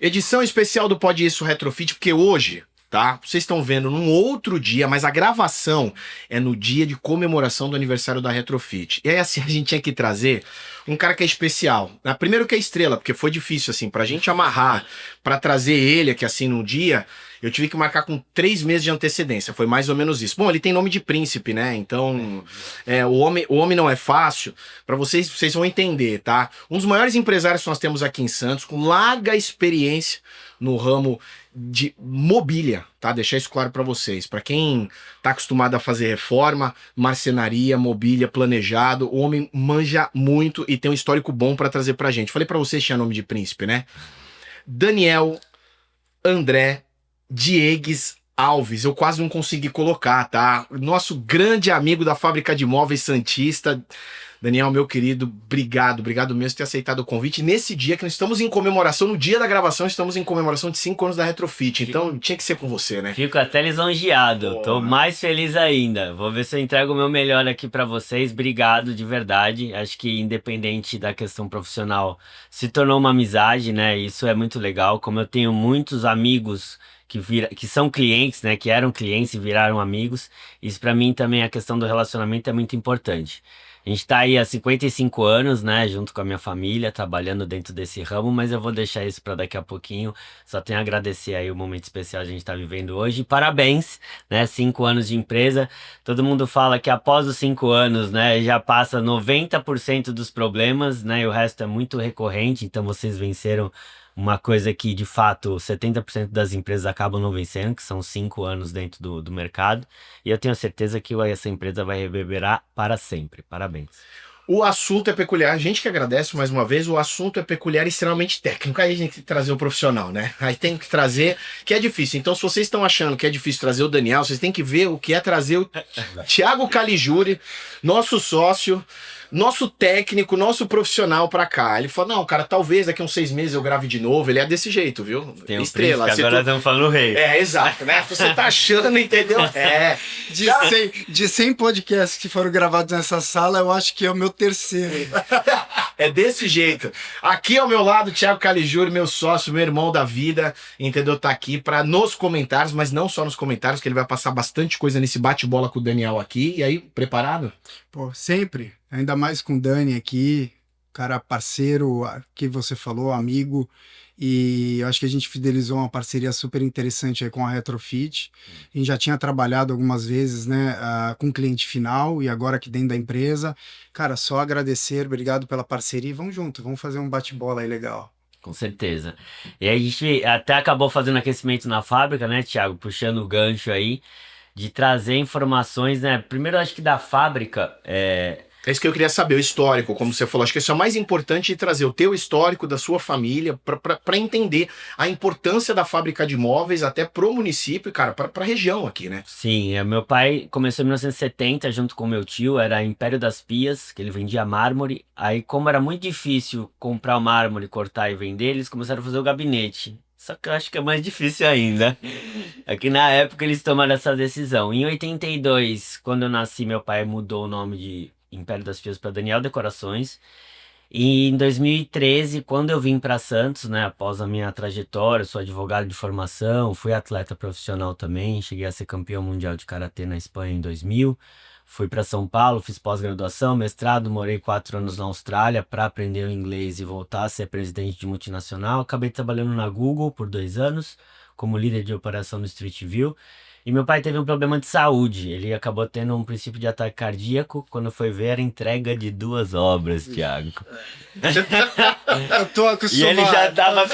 Edição especial do Pode Isso Retrofit, porque hoje, tá? Vocês estão vendo num outro dia, mas a gravação é no dia de comemoração do aniversário da Retrofit. E aí, assim, a gente tinha que trazer um cara que é especial. Primeiro que é estrela, porque foi difícil, assim, pra gente amarrar, pra trazer ele aqui, assim, num dia, eu tive que marcar com 3 meses de antecedência. Foi mais ou menos isso. Bom, ele tem nome de príncipe, né? Então, o homem não é fácil. Pra vocês vão entender, tá? Um dos maiores empresários que nós temos aqui em Santos, com larga experiência no ramo de mobília, tá? Deixar isso claro pra vocês. Pra quem tá acostumado a fazer reforma, marcenaria, mobília, planejado, o homem manja muito e tem um histórico bom pra trazer pra gente. Falei pra vocês que tinha nome de príncipe, né? Daniel André Diegues Alves, eu quase não consegui colocar, tá? Nosso grande amigo da Fábrica de Móveis Santista. Daniel, meu querido, obrigado mesmo por ter aceitado o convite. Nesse dia que nós estamos em comemoração, no dia da gravação, estamos em comemoração de 5 anos da Retrofit, então tinha que ser com você, né? Fico até lisonjeado, tô mais feliz ainda. Vou ver se eu entrego o meu melhor aqui pra vocês. Obrigado, de verdade. Acho que independente da questão profissional, se tornou uma amizade, né? Isso é muito legal. Como eu tenho muitos amigos que são clientes, né? Que eram clientes e viraram amigos. Isso pra mim também, a questão do relacionamento é muito importante. A gente tá aí há 55 anos, né, junto com a minha família, trabalhando dentro desse ramo, mas eu vou deixar isso para daqui a pouquinho. Só tenho a agradecer aí o momento especial que a gente tá vivendo hoje. Parabéns, né, 5 anos de empresa. Todo mundo fala que após os 5 anos, né, já passa 90% dos problemas, né, e o resto é muito recorrente, então vocês venceram uma coisa que, de fato, 70% das empresas acabam não vencendo, que são 5 anos dentro do mercado. E eu tenho certeza que essa empresa vai reverberar para sempre. Parabéns. O assunto é peculiar, a gente que agradece mais uma vez, o assunto é peculiar e extremamente técnico, aí a gente tem que trazer o profissional, né? Aí tem que trazer, que é difícil. Então se vocês estão achando que é difícil trazer o Daniel, vocês têm que ver o que é trazer o Thiago Caligiuri, nosso sócio, nosso técnico, nosso profissional pra cá. Ele falou, não, cara, talvez daqui a uns 6 meses eu grave de novo. Ele é desse jeito, viu? Tem um estrela. Príncipe, agora estamos falando rei. É, exato, né? Você tá achando, entendeu? É. De 100 podcasts que foram gravados nessa sala, eu acho que é o meu terceiro. É desse jeito. Aqui ao meu lado, Thiago Caligiuri, meu sócio, meu irmão da vida, entendeu? Tá aqui pra nos comentários, mas não só nos comentários, que ele vai passar bastante coisa nesse bate-bola com o Daniel aqui. E aí, preparado? Pô, sempre. Ainda mais com o Dani aqui, cara parceiro, que você falou, amigo. E eu acho que a gente fidelizou uma parceria super interessante aí com a Retrofit. A gente já tinha trabalhado algumas vezes, né, com cliente final e agora aqui dentro da empresa. Cara, só agradecer, obrigado pela parceria e vamos junto, vamos fazer um bate-bola aí legal. Com certeza. E a gente até acabou fazendo aquecimento na fábrica, né, Thiago? Puxando o gancho aí, de trazer informações, né? Primeiro, acho que da fábrica, É isso que eu queria saber, o histórico, como você falou. Acho que isso é o mais importante, de trazer o teu histórico da sua família para entender a importância da fábrica de móveis até pro município e, cara, pra região aqui, né? Sim, meu pai começou em 1970 junto com meu tio, era Império das Pias, que ele vendia mármore. Aí, como era muito difícil comprar o mármore, cortar e vender, eles começaram a fazer o gabinete. Só que eu acho que é mais difícil ainda. É que na época eles tomaram essa decisão. Em 82, quando eu nasci, meu pai mudou o nome de Império das Pias para Daniel Decorações. E em 2013, quando eu vim para Santos, né, após a minha trajetória, sou advogado de formação, fui atleta profissional também, cheguei a ser campeão mundial de karatê na Espanha em 2000. Fui para São Paulo, fiz pós-graduação, mestrado, morei 4 anos na Austrália para aprender o inglês e voltar a ser presidente de multinacional. Acabei trabalhando na Google por 2 anos, como líder de operação no Street View. E meu pai teve um problema de saúde, ele acabou tendo um princípio de ataque cardíaco, quando foi ver a entrega de 2 obras, Thiago. Eu tô acostumado. E ele já tava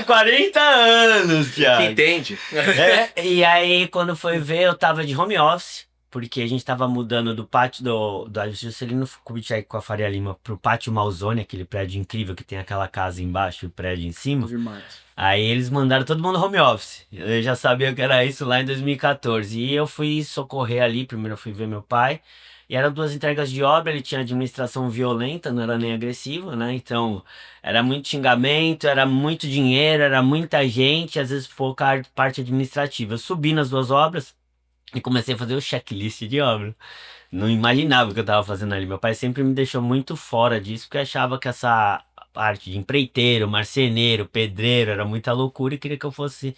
40 anos, Thiago. Entende? E aí, quando foi ver, eu tava de home office, porque a gente tava mudando do pátio da Juscelino Kubitschek com a Faria Lima pro pátio Malzone, aquele prédio incrível que tem aquela casa embaixo e o prédio em cima. Aí eles mandaram todo mundo home office. Eu já sabia que era isso lá em 2014. E eu fui socorrer ali, primeiro eu fui ver meu pai. E eram 2 entregas de obra, ele tinha administração violenta, não era nem agressiva, né? Então, era muito xingamento, era muito dinheiro, era muita gente, às vezes pouca parte administrativa. Eu subi nas 2 obras e comecei a fazer o checklist de obra. Não imaginava o que eu tava fazendo ali. Meu pai sempre me deixou muito fora disso, porque achava que essa parte de empreiteiro, marceneiro, pedreiro, era muita loucura e queria que eu fosse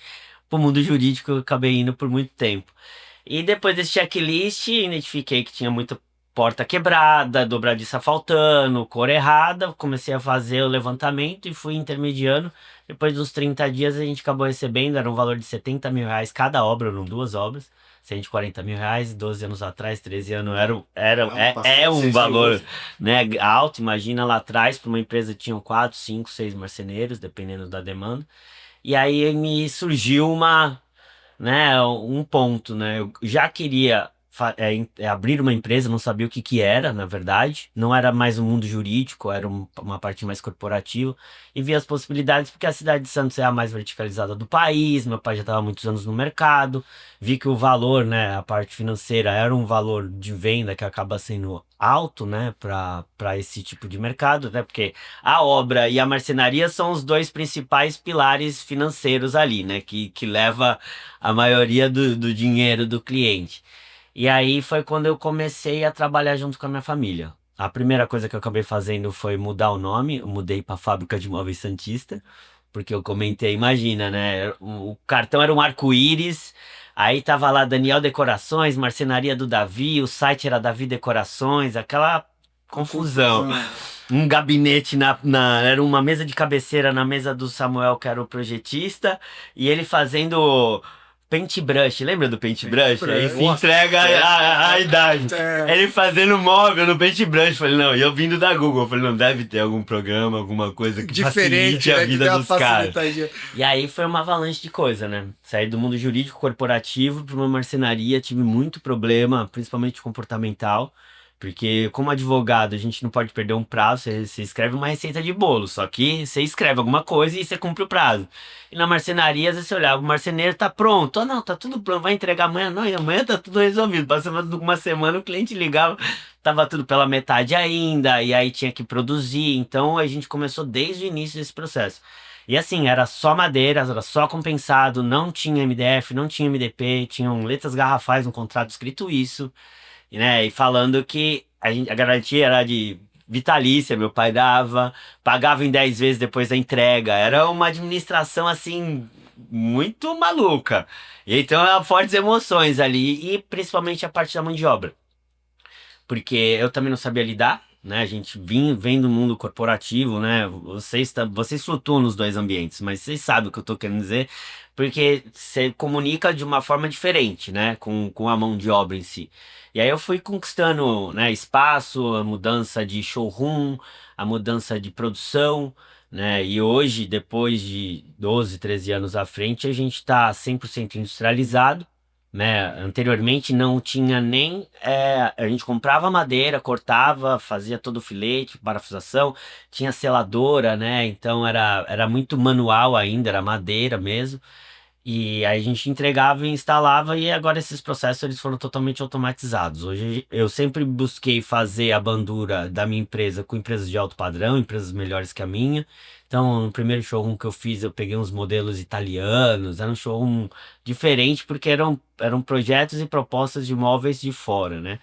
pro mundo jurídico, eu acabei indo por muito tempo. E depois desse checklist, identifiquei que tinha muita porta quebrada, dobradiça faltando, cor errada. Comecei a fazer o levantamento e fui intermediando. Depois dos 30 dias, a gente acabou recebendo, era um valor de R$ 70.000 cada obra, eram 2 obras. R$ 140.000, 12 anos atrás, 13 anos, é um valor, né, alto. Imagina lá atrás, para uma empresa tinham 4, 5, 6 marceneiros, dependendo da demanda. E aí me surgiu né, um ponto, né? Eu já queria abrir uma empresa, não sabia o que que era, na verdade. Não era mais um mundo jurídico, era uma parte mais corporativa. E vi as possibilidades, porque a cidade de Santos é a mais verticalizada do país, meu pai já estava há muitos anos no mercado. Vi que o valor, né, a parte financeira era um valor de venda que acaba sendo alto, né, para esse tipo de mercado, né? Porque a obra e a marcenaria são os dois principais pilares financeiros ali, né? Que leva a maioria do dinheiro do cliente. E aí foi quando eu comecei a trabalhar junto com a minha família. A primeira coisa que eu acabei fazendo foi mudar o nome. Eu mudei para Fábrica de Móveis Santista, porque eu comentei, imagina, né? O cartão era um arco-íris, aí tava lá Daniel Decorações, Marcenaria do Davi, o site era Davi Decorações, aquela confusão. Um gabinete era uma mesa de cabeceira na mesa do Samuel, que era o projetista, e ele fazendo paintbrush. Lembra do paintbrush? Aí se entrega a idade. Ele fazendo móvel no paintbrush. Falei, não, e eu vindo da Google. Falei, não, deve ter algum programa, alguma coisa que diferente, facilite a né, vida dos caras. E aí foi uma avalanche de coisa, né? Saí do mundo jurídico corporativo para uma marcenaria, tive muito problema, principalmente comportamental. Porque, como advogado, a gente não pode perder um prazo. Você escreve uma receita de bolo, só que você escreve alguma coisa e você cumpre o prazo. E na marcenaria, às vezes você olhava, o marceneiro tá pronto. Ah, não, tá tudo pronto, vai entregar amanhã. Não, e amanhã tá tudo resolvido. Passava uma semana, o cliente ligava, tava tudo pela metade ainda, e aí tinha que produzir. Então a gente começou desde o início desse processo. E assim, era só madeira, era só compensado, não tinha MDF, não tinha MDP, tinham letras garrafais no contrato escrito isso, né? E falando que a garantia era de vitalícia, meu pai dava, pagava em 10 vezes depois da entrega. Era uma administração assim muito maluca. E então fortes emoções ali, e principalmente a parte da mão de obra. Porque eu também não sabia lidar, né? A gente vem do mundo corporativo, né? Vocês flutuam nos dois ambientes, mas vocês sabem o que eu tô querendo dizer, porque você comunica de uma forma diferente, né? Com a mão de obra em si. E aí eu fui conquistando, né, espaço, a mudança de showroom, a mudança de produção, né? E hoje, depois de 12, 13 anos à frente, a gente está 100% industrializado, né? Anteriormente não tinha nem. A gente comprava madeira, cortava, fazia todo o filete, parafusação, tinha seladora, né? Então era muito manual ainda, era madeira mesmo. E aí a gente entregava e instalava, e agora esses processos eles foram totalmente automatizados. Hoje eu sempre busquei fazer a bandura da minha empresa com empresas de alto padrão, empresas melhores que a minha. Então, no primeiro showroom que eu fiz, eu peguei uns modelos italianos, era um showroom diferente porque eram projetos e propostas de móveis de fora, né?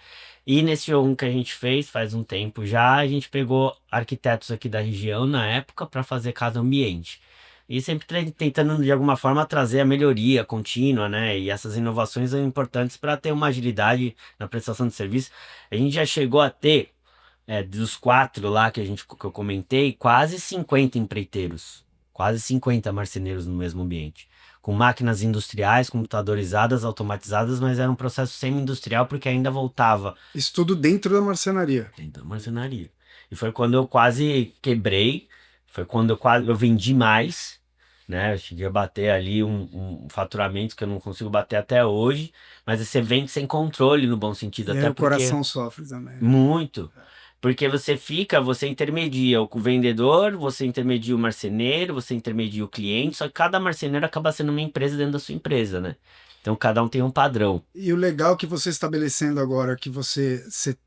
E nesse showroom que a gente fez faz um tempo já, a gente pegou arquitetos aqui da região na época para fazer cada ambiente. E sempre tentando, de alguma forma, trazer a melhoria contínua, né? E essas inovações são importantes para ter uma agilidade na prestação de serviço. A gente já chegou a ter, dos 4 lá que eu comentei, quase 50 empreiteiros, quase 50 marceneiros no mesmo ambiente. Com máquinas industriais, computadorizadas, automatizadas, mas era um processo semi-industrial porque ainda voltava Isso tudo dentro da marcenaria. dentro da marcenaria. E foi quando eu quase quebrei, foi quando eu vendi mais, né? Eu cheguei a bater ali um faturamento que eu não consigo bater até hoje, mas você vende sem controle no bom sentido, E aí até o porque coração sofre também. muito. Porque você intermedia o vendedor, você intermedia o marceneiro, você intermedia o cliente, só que cada marceneiro acaba sendo uma empresa dentro da sua empresa, né? Então cada um tem um padrão. E o legal que você estabelecendo agora, que você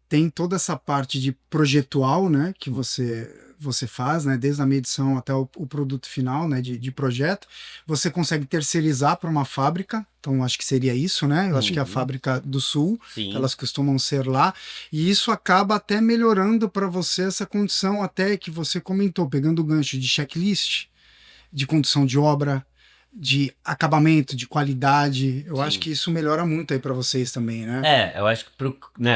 tem toda essa parte de projetual, né, que você faz, né, desde a medição até o produto final, né, de projeto, você consegue terceirizar para uma fábrica, então acho que seria isso, né, eu acho que é a fábrica do Sul, Sim. elas costumam ser lá, e isso acaba até melhorando para você essa condição até que você comentou, pegando o gancho de checklist, de condição de obra, de acabamento, de qualidade. Eu acho que isso melhora muito aí para vocês também, né? Eu acho que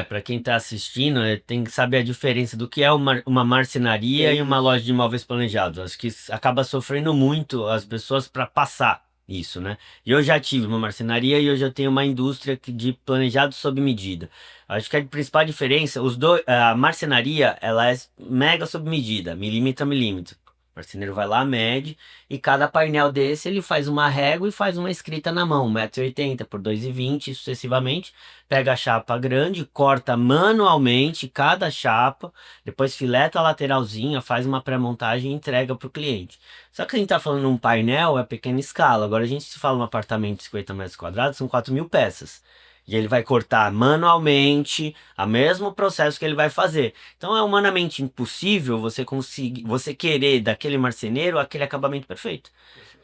pra quem tá assistindo, tem que saber a diferença do que é uma marcenaria e uma loja de imóveis planejados. Acho que acaba sofrendo muito as pessoas para passar isso, né? E eu já tive uma marcenaria e hoje eu tenho uma indústria de planejado sob medida. Acho que a principal diferença, a marcenaria, ela é mega sob medida, milímetro a milímetro. O marceneiro vai lá, mede, e cada painel desse ele faz uma régua e faz uma escrita na mão, 1,80 m por 2,20 m, sucessivamente. Pega a chapa grande, corta manualmente cada chapa, depois fileta a lateralzinha, faz uma pré-montagem e entrega para o cliente. Só que a gente está falando num painel, é pequena escala. Agora a gente se fala num apartamento de 50 metros quadrados, são 4.000 peças. E ele vai cortar manualmente, o mesmo processo que ele vai fazer. Então é humanamente impossível você querer daquele marceneiro aquele acabamento perfeito.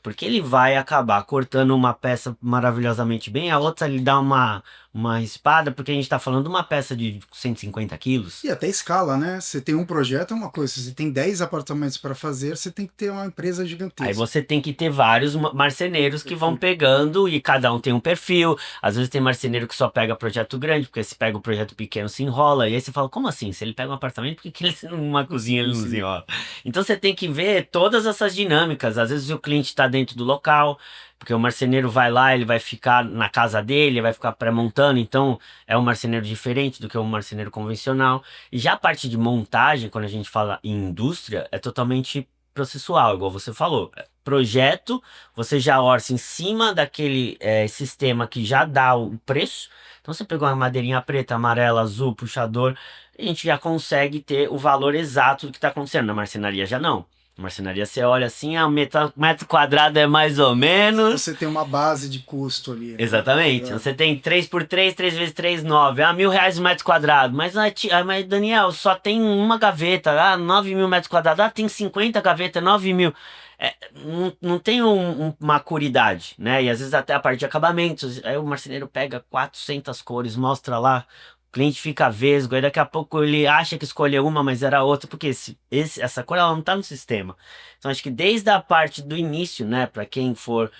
Porque ele vai acabar cortando uma peça maravilhosamente bem, a outra ele dá uma espada, porque a gente está falando de uma peça de 150 quilos. E até escala, né? Você tem um projeto, é uma coisa. Se você tem 10 apartamentos para fazer, você tem que ter uma empresa gigantesca. Aí você tem que ter vários marceneiros que vão pegando e cada um tem um perfil. Às vezes tem marceneiro que só pega projeto grande, porque se pega o projeto pequeno se enrola. E aí você fala, como assim? Se ele pega um apartamento, por que ele numa cozinha ele não se enrola? Então você tem que ver todas essas dinâmicas. Às vezes o cliente está dentro do local, porque o marceneiro vai lá, ele vai ficar na casa dele, vai ficar pré-montando, então é um marceneiro diferente do que um marceneiro convencional. E já a parte de montagem, quando a gente fala em indústria, é totalmente processual, igual você falou. Projeto, você já orça em cima daquele sistema que já dá o preço. Então você pegou uma madeirinha preta, amarela, azul, puxador, a gente já consegue ter o valor exato do que está acontecendo. Na marcenaria já não. Na marcenaria você olha assim, o metro quadrado é mais ou menos. Você tem uma base de custo ali. Né? Exatamente. Você tem 3x3, 3x3, 9. R$ 1.000 o metro quadrado. Mas Daniel, só tem uma gaveta. 9.000 metros quadrados. Tem 50 gavetas, 9.000. Não tem uma curidade, né? E às vezes até a parte de acabamentos. Aí o marceneiro pega 400 cores, mostra lá. O cliente fica vesgo, aí daqui a pouco ele acha que escolheu uma, mas era outra, porque essa cor ela não tá no sistema. Então acho que desde a parte do início, né, para quem for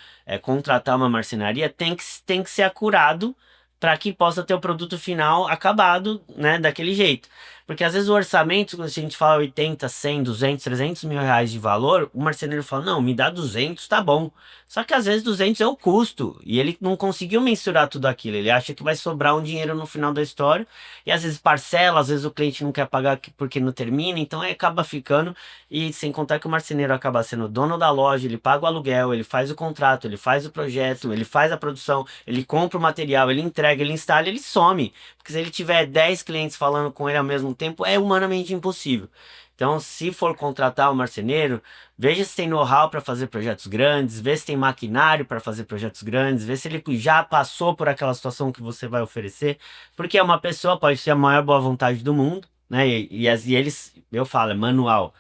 contratar uma marcenaria, tem que ser acurado para que possa ter o produto final acabado, né, daquele jeito. Porque às vezes o orçamento, quando a gente fala 80, 100, 200, 300 mil reais de valor, o marceneiro fala, não, me dá 200, tá bom. Só que às vezes 200 é o custo, e ele não conseguiu mensurar tudo aquilo, ele acha que vai sobrar um dinheiro no final da história, e às vezes parcela, às vezes o cliente não quer pagar porque não termina, então aí acaba ficando, e sem contar que o marceneiro acaba sendo dono da loja, ele paga o aluguel, ele faz o contrato, ele faz o projeto, ele faz a produção, ele compra o material, ele entrega, ele instala, ele some. Porque se ele tiver 10 clientes falando com ele ao mesmo tempo, é humanamente impossível. Então, se for contratar um marceneiro, veja se tem know-how para fazer projetos grandes, vê se tem maquinário para fazer projetos grandes, vê se ele já passou por aquela situação que você vai oferecer, porque uma pessoa pode ter a maior boa vontade do mundo, né? E eles, eu falo, é manual,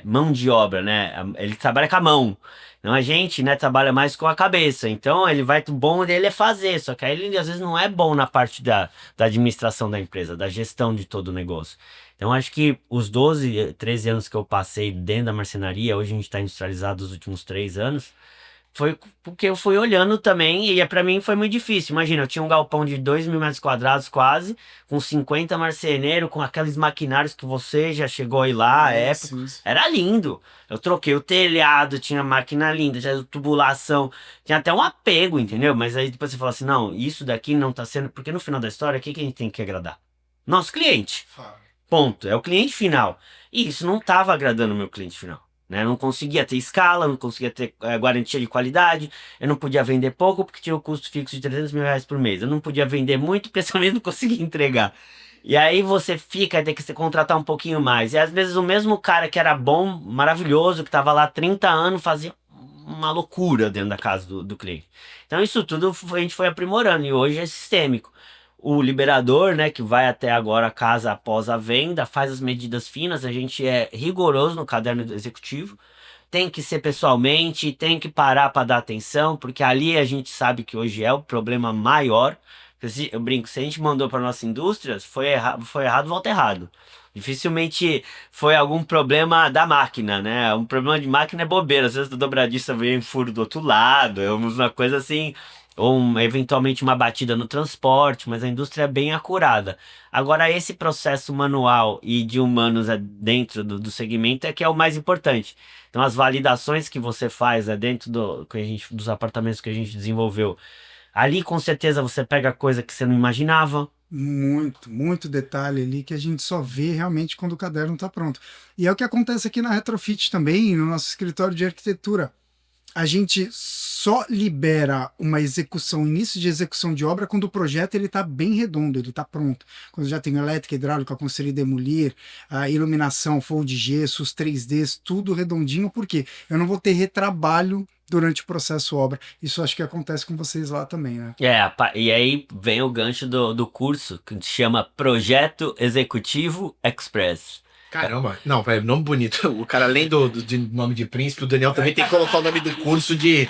mão de obra, né? Ele trabalha com a mão. Então a gente, né, trabalha mais com a cabeça. Então o bom dele é fazer, só que aí ele às vezes não é bom na parte da administração da empresa, da gestão de todo o negócio. Então acho que os 12, 13 anos que eu passei dentro da marcenaria, hoje a gente está industrializado os últimos 3 anos, foi porque eu fui olhando também, e pra mim foi muito difícil. Imagina, eu tinha um galpão de 2.000 metros quadrados quase, com 50 marceneiros, com aqueles maquinários que você já chegou aí lá, época. Era lindo. Eu troquei o telhado, tinha máquina linda, já tubulação, tinha até um apego, entendeu? Mas aí depois você fala assim, não, isso daqui não tá sendo... Porque no final da história, o que a gente tem que agradar? Nosso cliente. Ponto. É o cliente final. E isso não tava agradando o meu cliente final. Né? Eu não conseguia ter escala, não conseguia ter garantia de qualidade, eu não podia vender pouco porque tinha o custo fixo de 300 mil reais por mês, eu não podia vender muito porque também não conseguia entregar. E aí você tem que se contratar um pouquinho mais. E às vezes o mesmo cara que era bom, maravilhoso, que estava lá há 30 anos, fazia uma loucura dentro da casa do cliente. Então isso tudo a gente foi aprimorando e hoje é sistêmico. O liberador, né, que vai até agora a casa após a venda, faz as medidas finas, a gente é rigoroso no caderno executivo, tem que ser pessoalmente, tem que parar para dar atenção, porque ali a gente sabe que hoje é o problema maior. Eu brinco, se a gente mandou para nossa indústria, foi errado, volta errado. Dificilmente foi algum problema da máquina, né? Um problema de máquina é bobeira. Às vezes o dobradiça vem furo do outro lado, é uma coisa assim, ou eventualmente uma batida no transporte, mas a indústria é bem acurada. Agora, esse processo manual e de humanos dentro do segmento é que é o mais importante. Então, as validações que você faz dentro dos apartamentos que a gente desenvolveu, ali com certeza você pega coisa que você não imaginava. Muito detalhe ali que a gente só vê realmente quando o caderno está pronto. E é o que acontece aqui na Retrofit também, no nosso escritório de arquitetura. A gente só libera uma execução, início de execução de obra, quando o projeto ele está bem redondo, ele está pronto. Quando já tem elétrica, hidráulica, construir e demolir, a iluminação, forro de gesso, os 3Ds, tudo redondinho, porque eu não vou ter retrabalho durante o processo obra. Isso acho que acontece com vocês lá também, né? E aí vem o gancho do curso, que se chama Projeto Executivo Express. Caramba, não, é nome bonito. O cara, além de nome de príncipe, o Daniel também tem que colocar o nome do curso de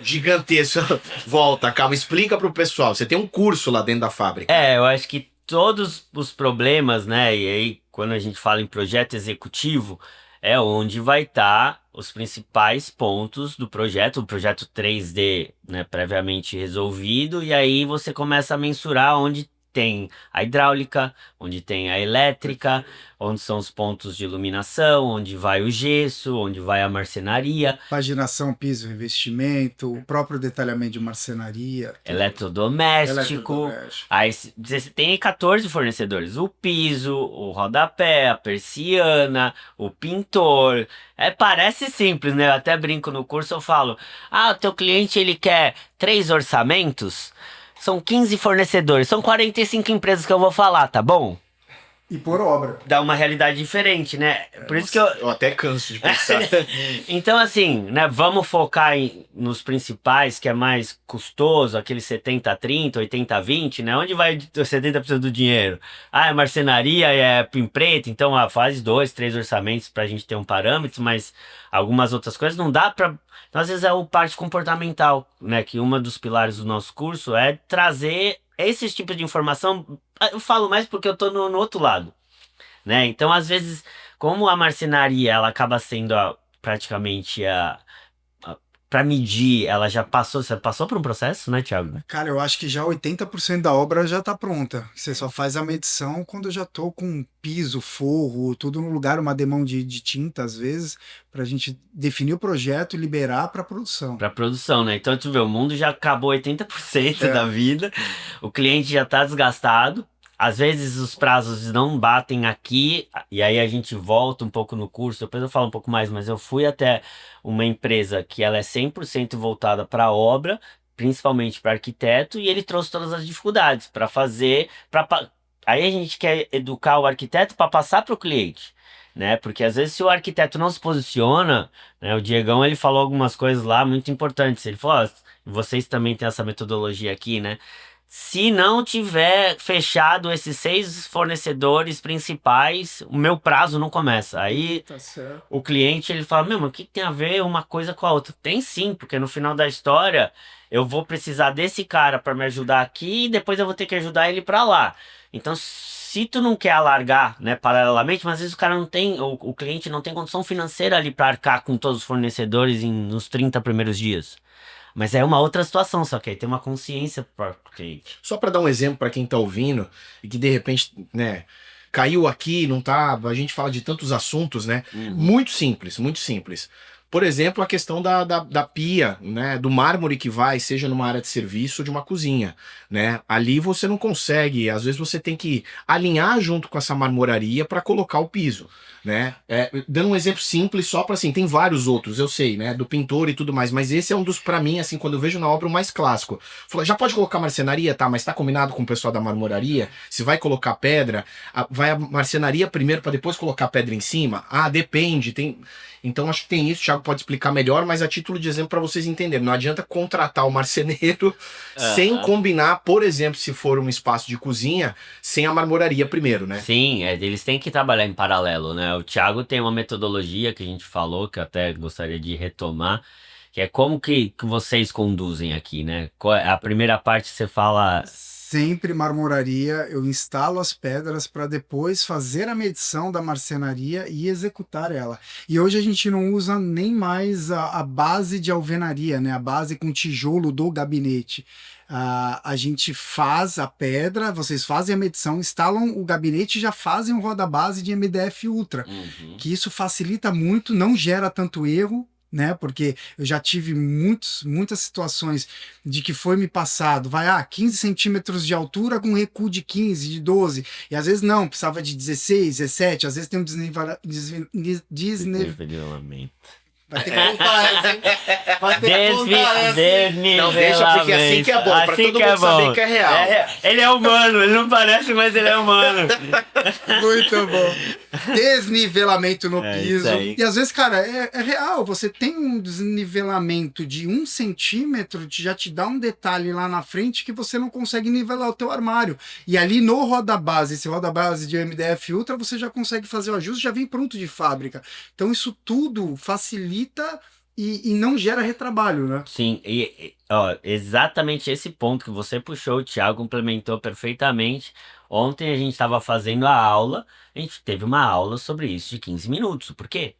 gigantesco. Volta, calma, explica pro pessoal. Você tem um curso lá dentro da fábrica. Eu acho que todos os problemas, né? E aí, quando a gente fala em projeto executivo, é onde vai estar os principais pontos do projeto, o projeto 3D, né, previamente resolvido, e aí você começa a mensurar onde tem a hidráulica, onde tem a elétrica, onde são os pontos de iluminação, onde vai o gesso, onde vai a marcenaria. Paginação, piso, revestimento, o próprio detalhamento de marcenaria. Eletrodoméstico. Aí você tem 14 fornecedores. O piso, o rodapé, a persiana, o pintor. Parece simples, né? Eu até brinco no curso, eu falo, o teu cliente ele quer 3 orçamentos? São 15 fornecedores, são 45 empresas que eu vou falar, tá bom? E por obra. Dá uma realidade diferente, né? Por isso que eu até canso de pensar. Então, assim, né? Vamos focar nos principais, que é mais custoso, aquele 70-30, 80-20, né? Onde vai 70% do dinheiro? É marcenaria, é PIN preto, então faz 2, 3 orçamentos pra gente ter um parâmetro, mas algumas outras coisas não dá pra... Então, às vezes é o parte comportamental, né? Que uma dos pilares do nosso curso é trazer esses tipos de informação. Eu falo mais porque eu tô no outro lado, né? Então, às vezes, como a marcenaria, ela acaba sendo praticamente para medir, ela já passou... Você passou por um processo, né, Thiago? Cara, eu acho que já 80% da obra já tá pronta. Você só faz a medição quando eu já tô com piso, forro, tudo no lugar, uma demão de tinta, às vezes, pra gente definir o projeto e liberar pra produção. Pra produção, né? Então, tu vê, o mundo já acabou 80% da vida, o cliente já tá desgastado, às vezes os prazos não batem aqui, e aí a gente volta um pouco no curso, depois eu falo um pouco mais, mas eu fui até uma empresa que ela é 100% voltada para obra, principalmente para arquiteto, e ele trouxe todas as dificuldades para fazer, aí a gente quer educar o arquiteto para passar para o cliente, né? Porque às vezes se o arquiteto não se posiciona, né? O Diegão, ele falou algumas coisas lá muito importantes, ele falou, vocês também têm essa metodologia aqui, né? Se não tiver fechado esses 6 fornecedores principais, o meu prazo não começa. Aí o cliente ele fala, mas o que tem a ver uma coisa com a outra? Tem sim, porque no final da história eu vou precisar desse cara para me ajudar aqui e depois eu vou ter que ajudar ele para lá. Então, se tu não quer alargar, né, paralelamente, mas às vezes o cara não tem, o cliente não tem condição financeira ali para arcar com todos os fornecedores nos 30 primeiros dias. Mas é uma outra situação, só que aí tem uma consciência para o cliente. Só para dar um exemplo para quem tá ouvindo e que de repente, né, caiu aqui, não tá, a gente fala de tantos assuntos, né? Muito simples, muito simples. Por exemplo, a questão da pia, né, do mármore que vai, seja numa área de serviço ou de uma cozinha, né? Ali você não consegue, às vezes você tem que alinhar junto com essa marmoraria para colocar o piso, né? Dando um exemplo simples só para assim, tem vários outros, eu sei, né, do pintor e tudo mais, mas esse é um dos, para mim, assim, quando eu vejo na obra o mais clássico. Fala, já pode colocar marcenaria, tá, mas tá combinado com o pessoal da marmoraria? Se vai colocar pedra, vai a marcenaria primeiro para depois colocar pedra em cima? Depende, tem... Então acho que tem isso, Thiago Thiago pode explicar melhor, mas a título de exemplo para vocês entenderem. Não adianta contratar o marceneiro sem combinar, por exemplo, se for um espaço de cozinha, sem a marmoraria primeiro, né? Sim, eles têm que trabalhar em paralelo, né? O Thiago tem uma metodologia que a gente falou, que eu até gostaria de retomar, que é como que vocês conduzem aqui, né? A primeira parte você fala... Sempre marmoraria, eu instalo as pedras para depois fazer a medição da marcenaria e executar ela. E hoje a gente não usa nem mais a base de alvenaria, né? A base com tijolo do gabinete. A gente faz a pedra, vocês fazem a medição, instalam o gabinete e já fazem um roda-base de MDF Ultra. Que isso facilita muito, não gera tanto erro, né? Porque eu já tive muitas situações de que foi me passado, 15 centímetros de altura com recuo de 15, de 12, e às vezes não, precisava de 16, 17, às vezes tem um desnivelamento. Vai ter que contar essa, hein? Vai ter que contar essa. Não, deixa, porque assim que é bom, pra todo mundo saber que é real. Ele é humano, ele não parece, mas ele é humano. Muito bom. Desnivelamento no piso. E às vezes, cara, é real. Você tem um desnivelamento de 1 centímetro, já te dá um detalhe lá na frente que você não consegue nivelar o teu armário. E ali no roda-base, esse roda-base de MDF Ultra, você já consegue fazer o ajuste, já vem pronto de fábrica. Então isso tudo facilita e não gera retrabalho, né? Sim, exatamente esse ponto que você puxou, o Thiago complementou perfeitamente. Ontem a gente estava fazendo a aula, a gente teve uma aula sobre isso de 15 minutos. Por quê?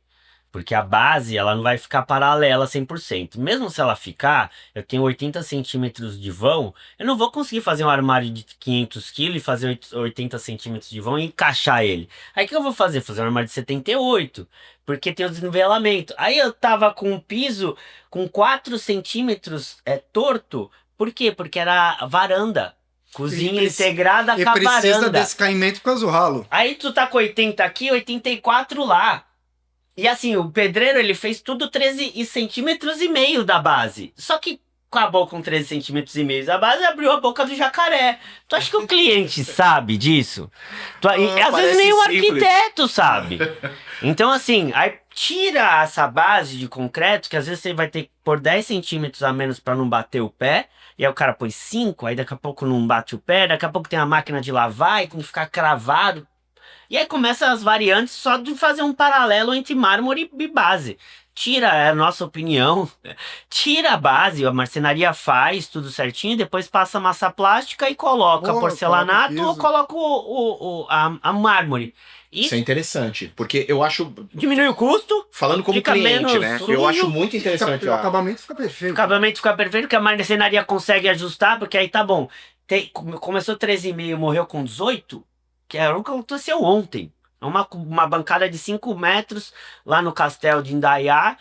Porque a base, ela não vai ficar paralela 100%. Mesmo se ela ficar, eu tenho 80 centímetros de vão, eu não vou conseguir fazer um armário de 500 kg e fazer 80 centímetros de vão e encaixar ele. Aí o que eu vou fazer? Fazer um armário de 78, porque tem o desnivelamento. Aí eu tava com um piso com 4 centímetros torto. Por quê? Porque era varanda. Cozinha integrada com a varanda. E precisa desse caimento por causa do ralo. Aí tu tá com 80 aqui, 84 lá. E assim, o pedreiro, ele fez tudo 13 centímetros e meio da base. Só que acabou com 13 centímetros e meio da base e abriu a boca do jacaré. Tu acha que o cliente sabe disso? Às vezes nem o arquiteto sabe. Então assim, aí tira essa base de concreto, que às vezes você vai ter que pôr 10 centímetros a menos para não bater o pé. E aí o cara põe 5, aí daqui a pouco não bate o pé, daqui a pouco tem a máquina de lavar e tem que ficar cravado. E aí começa as variantes só de fazer um paralelo entre mármore e base. Tira, é a nossa opinião, tira a base, a marcenaria faz tudo certinho, depois passa massa plástica e coloca porcelanato ou coloca a mármore. Isso é interessante, porque eu acho... Diminui o custo. Falando como cliente, né? Sujo, eu acho muito interessante. O acabamento fica perfeito. O acabamento fica perfeito, que a marcenaria consegue ajustar, porque aí tá bom. Começou 13,5 e morreu com 18, que era o que aconteceu ontem. Uma bancada de 5 metros lá no castelo de Indaiá.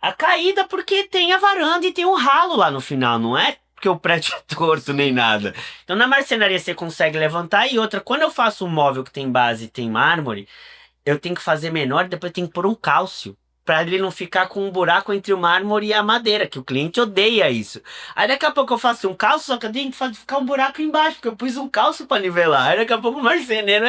A caída porque tem a varanda e tem um ralo lá no final, não é porque o prédio é torto nem nada. Então na marcenaria você consegue levantar. E outra, quando eu faço um móvel que tem base e tem mármore, eu tenho que fazer menor e depois tenho que pôr um cálcio, para ele não ficar com um buraco entre o mármore e a madeira, que o cliente odeia isso. Aí daqui a pouco eu faço um calço, só que eu tenho que ficar um buraco embaixo, porque eu pus um calço para nivelar. Aí daqui a pouco o marceneiro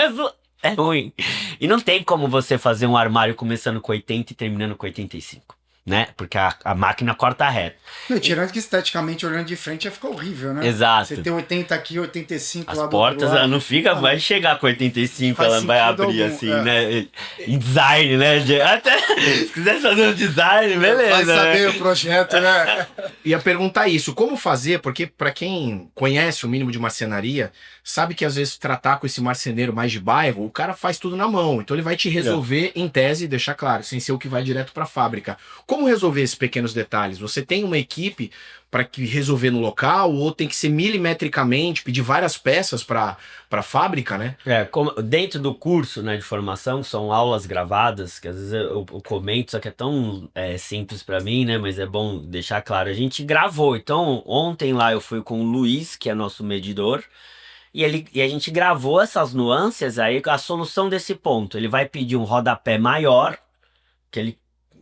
é ruim. E não tem como você fazer um armário começando com 80 e terminando com 85. Né? Porque a máquina corta reto. Não, tirando que esteticamente, olhando de frente, ia ficar horrível, né? Exato. Você tem 80 aqui, 85 as lá do portas, outro lado. Ela não fica, vai chegar com 85, ela vai abrir algum, assim, né? Em design, né? Até se quiser fazer um design, beleza. Vai saber né? o projeto, né? Ia perguntar isso, como fazer, porque para quem conhece o mínimo de marcenaria, sabe que às vezes tratar com esse marceneiro mais de bairro, o cara faz tudo na mão, então ele vai te resolver em tese, deixar claro, sem ser o que vai direto para a fábrica. Como resolver esses pequenos detalhes? Você tem uma equipe para resolver no local ou tem que ser milimetricamente, pedir várias peças para a fábrica, né? Dentro do curso, né, de formação, são aulas gravadas, que às vezes eu comento, só que é tão simples para mim, né, mas é bom deixar claro. A gente gravou, então ontem lá eu fui com o Luiz, que é nosso medidor, e a gente gravou essas nuances, aí a solução desse ponto, ele vai pedir um rodapé maior, que ele,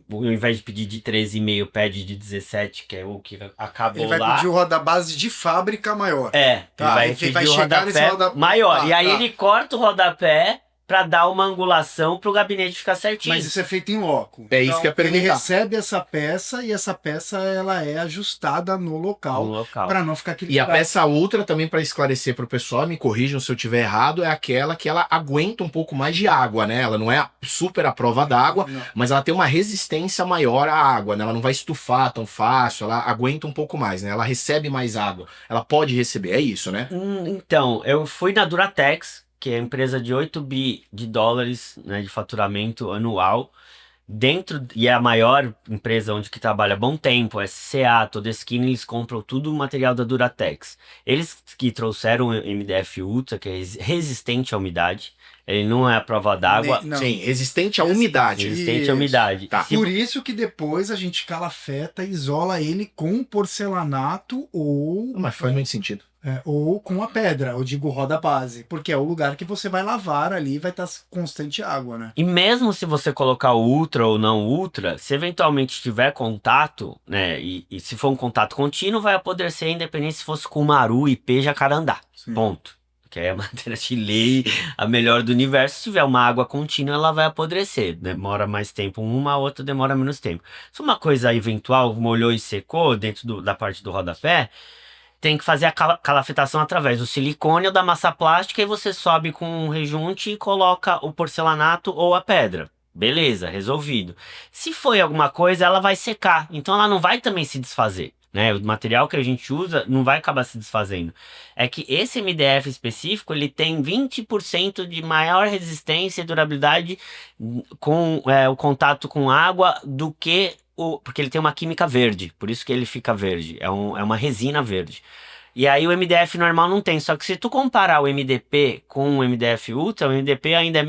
ao invés de pedir de 13,5, pede de 17, que é o que acabou lá. Ele vai pedir o roda-base de fábrica maior. Ele vai pedir o rodapé maior. E aí ele corta o rodapé para dar uma angulação para o gabinete ficar certinho. Mas isso é feito em loco. É isso que eu ia Ele perguntar. recebe essa peça e essa peça ela é ajustada no local para não ficar aquele E a buraco. peça ultra, também para esclarecer para o pessoal, me corrijam se eu estiver errado, é aquela que ela aguenta um pouco mais de água, né? Ela não é super à prova d'água, Não. mas ela tem uma resistência maior à água, né? Ela não vai estufar tão fácil, ela aguenta um pouco mais, né? Ela recebe mais água, ela pode receber, é isso, né? Então, eu fui na Duratex, que é a empresa de 8 bi de dólares, né, de faturamento anual, e é a maior empresa onde que trabalha há bom tempo, SCA, Todeskine, eles compram tudo o material da Duratex. Eles que trouxeram o MDF Ultra, que é resistente à umidade, ele não é à prova d'água, Não. Sim, resistente à umidade. resistente Isso. à umidade. Tá. Se- Por isso que depois a gente calafeta e isola ele com porcelanato Mas faz muito sentido. ou com a pedra, eu digo roda base, porque é o lugar que você vai lavar ali e vai estar constante água, né? E mesmo se você colocar o ultra ou não ultra, se eventualmente tiver contato, né, e se for um contato contínuo, vai apodrecer, independente se fosse com maru, IP, jacarandá. Sim. Ponto. Que é a madeira de lei, a melhor do universo. Se tiver uma água contínua, ela vai apodrecer. Demora mais tempo uma, a outra demora menos tempo. Se uma coisa eventual molhou e secou dentro da parte do rodapé, tem que fazer a calafetação através do silicone ou da massa plástica e você sobe com um rejunte e coloca o porcelanato ou a pedra. Beleza, resolvido. Se foi alguma coisa, ela vai secar, então ela não vai também se desfazer, né? O material que a gente usa não vai acabar se desfazendo. É que esse MDF específico, ele tem 20% de maior resistência e durabilidade com o contato com água do que porque ele tem uma química verde, por isso que ele fica verde, é uma resina verde. E aí o MDF normal não tem, só que se tu comparar o MDP com o MDF Ultra, o MDP ainda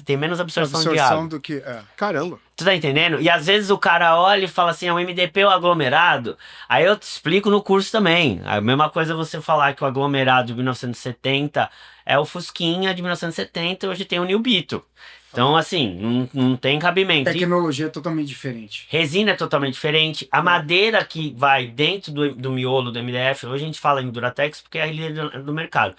tem menos absorção de água. do que Caramba. Tu tá entendendo? E às vezes o cara olha e fala assim, o MDP é o aglomerado. Aí eu te explico no curso também. A mesma coisa você falar que o aglomerado de 1970 é o Fusquinha de 1970 e hoje tem o New Beetle. Então, assim, não tem cabimento. tecnologia é totalmente diferente. Resina é totalmente diferente. A madeira que vai dentro do miolo do MDF, hoje a gente fala em Duratex porque é a líder do mercado.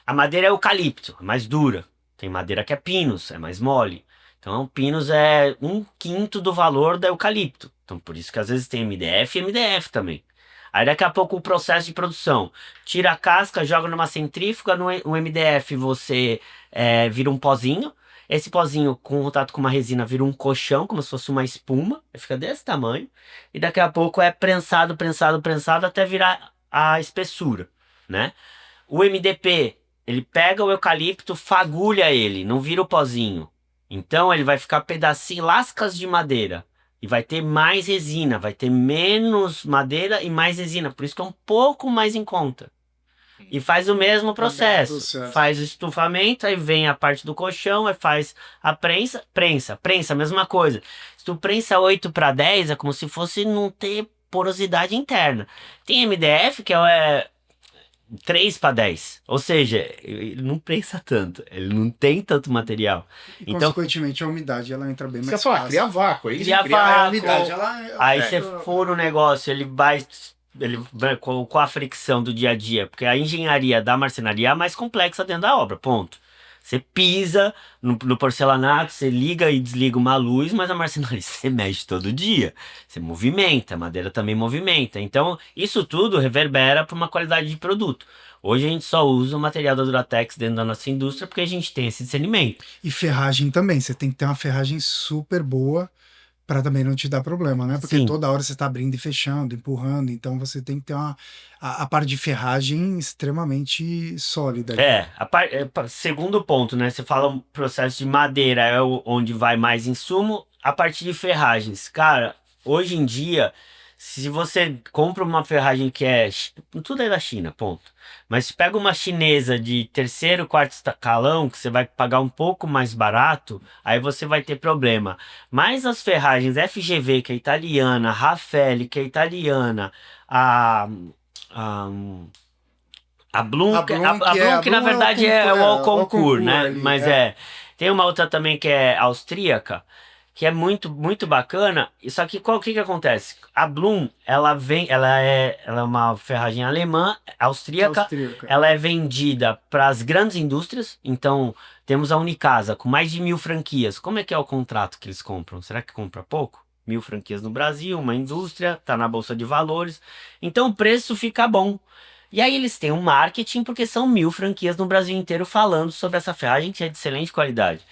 A madeira é eucalipto, é mais dura. Tem madeira que é pinus, é mais mole. Então, pinus é 1/5 do valor da eucalipto. Então, por isso que às vezes tem MDF e MDF também. Aí daqui a pouco o processo de produção. Tira a casca, joga numa centrífuga, no MDF você vira um pozinho. Esse pozinho com contato com uma resina vira um colchão, como se fosse uma espuma. Fica desse tamanho. E daqui a pouco é prensado, prensado, prensado até virar a espessura, né? O MDP, ele pega o eucalipto, fagulha ele, não vira o pozinho. Então ele vai ficar pedacinho, lascas de madeira. E vai ter mais resina, vai ter menos madeira e mais resina. Por isso que é um pouco mais em conta. E faz o mesmo processo. Faz o estufamento, aí vem a parte do colchão, aí faz a prensa, a mesma coisa. Se tu prensa 8/10, é como se fosse não ter porosidade interna. Tem MDF que é 3/10, ou seja, ele não prensa tanto, ele não tem tanto material. E, Então, consequentemente, a umidade ela entra bem Você mais falar, fácil. cria vácuo, é isso? Cria A vácuo. umidade, aí você fura o negócio, ele vai com a fricção do dia a dia, porque a engenharia da marcenaria é a mais complexa dentro da obra, ponto. Você pisa no porcelanato, você liga e desliga uma luz, mas a marcenaria você mexe todo dia. Você movimenta, a madeira também movimenta. Então, isso tudo reverbera para uma qualidade de produto. Hoje a gente só usa o material da Duratex dentro da nossa indústria porque a gente tem esse discernimento. E ferragem também. Você tem que ter uma ferragem super boa para também não te dar problema, né? Porque Sim. toda hora você tá abrindo e fechando, empurrando. Então você tem que ter a parte de ferragem extremamente sólida. Segundo ponto, né? Você fala um processo de madeira, onde vai mais insumo, a parte de ferragens. Cara, hoje em dia, se você compra uma ferragem que tudo é da China, ponto. Mas se pega uma chinesa de terceiro, quarto escalão, que você vai pagar um pouco mais barato, aí você vai ter problema. Mas as ferragens FGV, que é italiana, Raffaele, que é italiana, a Blum, que na verdade é o Alconcourt, né? Mas tem uma outra também que é austríaca, que é muito, muito bacana. Só que o que que acontece? A Blum, ela é uma ferragem alemã, austríaca. Austríaca. Ela é vendida para as grandes indústrias. Então, temos a Unicasa com mais de 1.000 franquias. Como é que é o contrato que eles compram? Será que compra pouco? 1.000 franquias no Brasil, uma indústria, tá na Bolsa de Valores. Então, o preço fica bom. E aí eles têm um marketing porque são 1.000 franquias no Brasil inteiro falando sobre essa ferragem que é de excelente qualidade.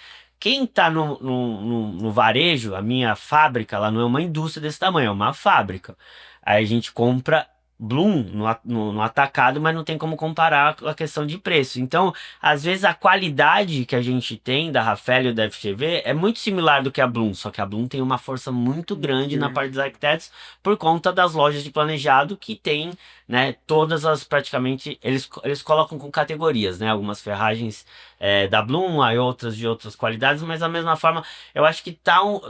Quem tá no varejo, a minha fábrica, ela não é uma indústria desse tamanho, é uma fábrica. Aí a gente compra Bloom no atacado, mas não tem como comparar a questão de preço. Então, às vezes a qualidade que a gente tem da Raffaele e da FGV é muito similar do que a Bloom, só que a Bloom tem uma força muito grande na parte dos arquitetos por conta das lojas de planejado que tem, né, todas as praticamente, eles colocam com categorias, né, algumas ferragens da Bloom, aí outras de outras qualidades, mas da mesma forma, eu acho que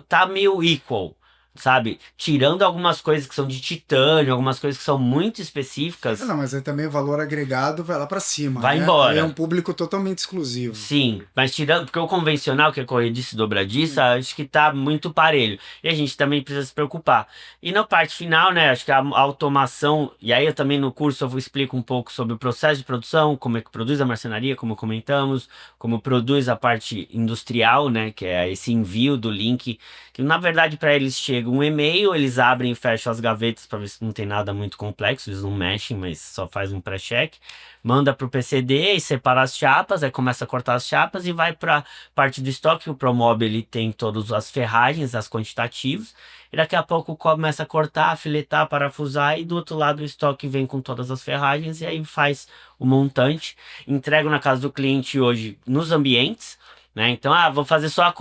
tá meio equal, sabe? Tirando algumas coisas que são de titânio, algumas coisas que são muito específicas. Não, mas aí também o valor agregado vai lá pra cima, Vai né? embora. Aí é um público totalmente exclusivo. Sim, mas tirando, porque o convencional, que é corrediça e dobradiça, acho que tá muito parelho. E a gente também precisa se preocupar. E na parte final, né, acho que a automação, e aí eu também no curso eu explico um pouco sobre o processo de produção, como é que produz a marcenaria, como comentamos, como produz a parte industrial, né, que é esse envio do link, que na verdade para eles chega um e-mail, eles abrem e fecham as gavetas para ver se não tem nada muito complexo, eles não mexem, mas só faz um pré-check, manda pro PCD e separa as chapas, aí começa a cortar as chapas e vai para parte do estoque. O Promob ele tem todas as ferragens, as quantitativos, e daqui a pouco começa a cortar, filetar, parafusar, e do outro lado o estoque vem com todas as ferragens e aí faz o montante, entrega na casa do cliente hoje nos ambientes, né? Então, vou fazer só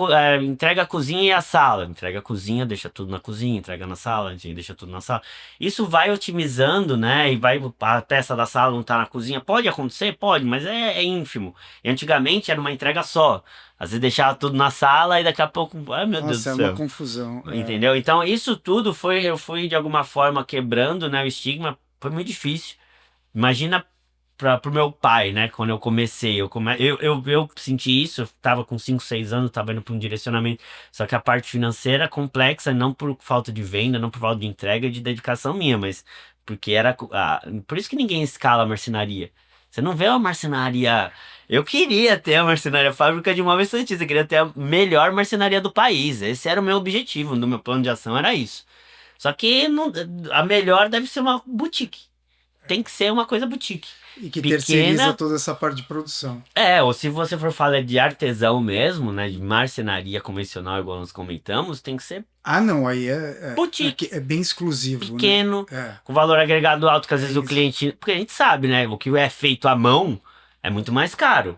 entrega a cozinha e a sala. Entrega a cozinha, deixa tudo na cozinha, entrega na sala, deixa tudo na sala. Isso vai otimizando, né? E vai, a peça da sala não tá na cozinha. Pode acontecer? Pode, mas é ínfimo. E antigamente era uma entrega só. Às vezes deixava tudo na sala e daqui a pouco, ai meu Deus do Nossa, é céu. uma confusão. Entendeu? Então, isso tudo eu fui de alguma forma quebrando, né, o estigma. Foi muito difícil. Imagina pro meu pai, né? Quando eu comecei, eu senti isso, eu tava com 5, 6 anos, tava indo para um direcionamento. Só que a parte financeira é complexa, não por falta de venda, não por falta de entrega, de dedicação minha, mas porque por isso que ninguém escala a marcenaria. Você não vê uma marcenaria. Eu queria ter a marcenaria Fábrica de Móveis Santista, eu queria ter a melhor marcenaria do país. Esse era o meu objetivo, no meu plano de ação era isso. Só que a melhor deve ser uma boutique. Tem que ser uma coisa boutique. E que Pequena, terceiriza toda essa parte de produção. ou se você for falar de artesão mesmo, né, de marcenaria convencional, igual nós comentamos, tem que ser Ah, não, aí é boutique, é bem exclusivo, pequeno, né? com valor agregado alto, que às vezes o isso. cliente... Porque a gente sabe, né, o que é feito à mão é muito mais caro.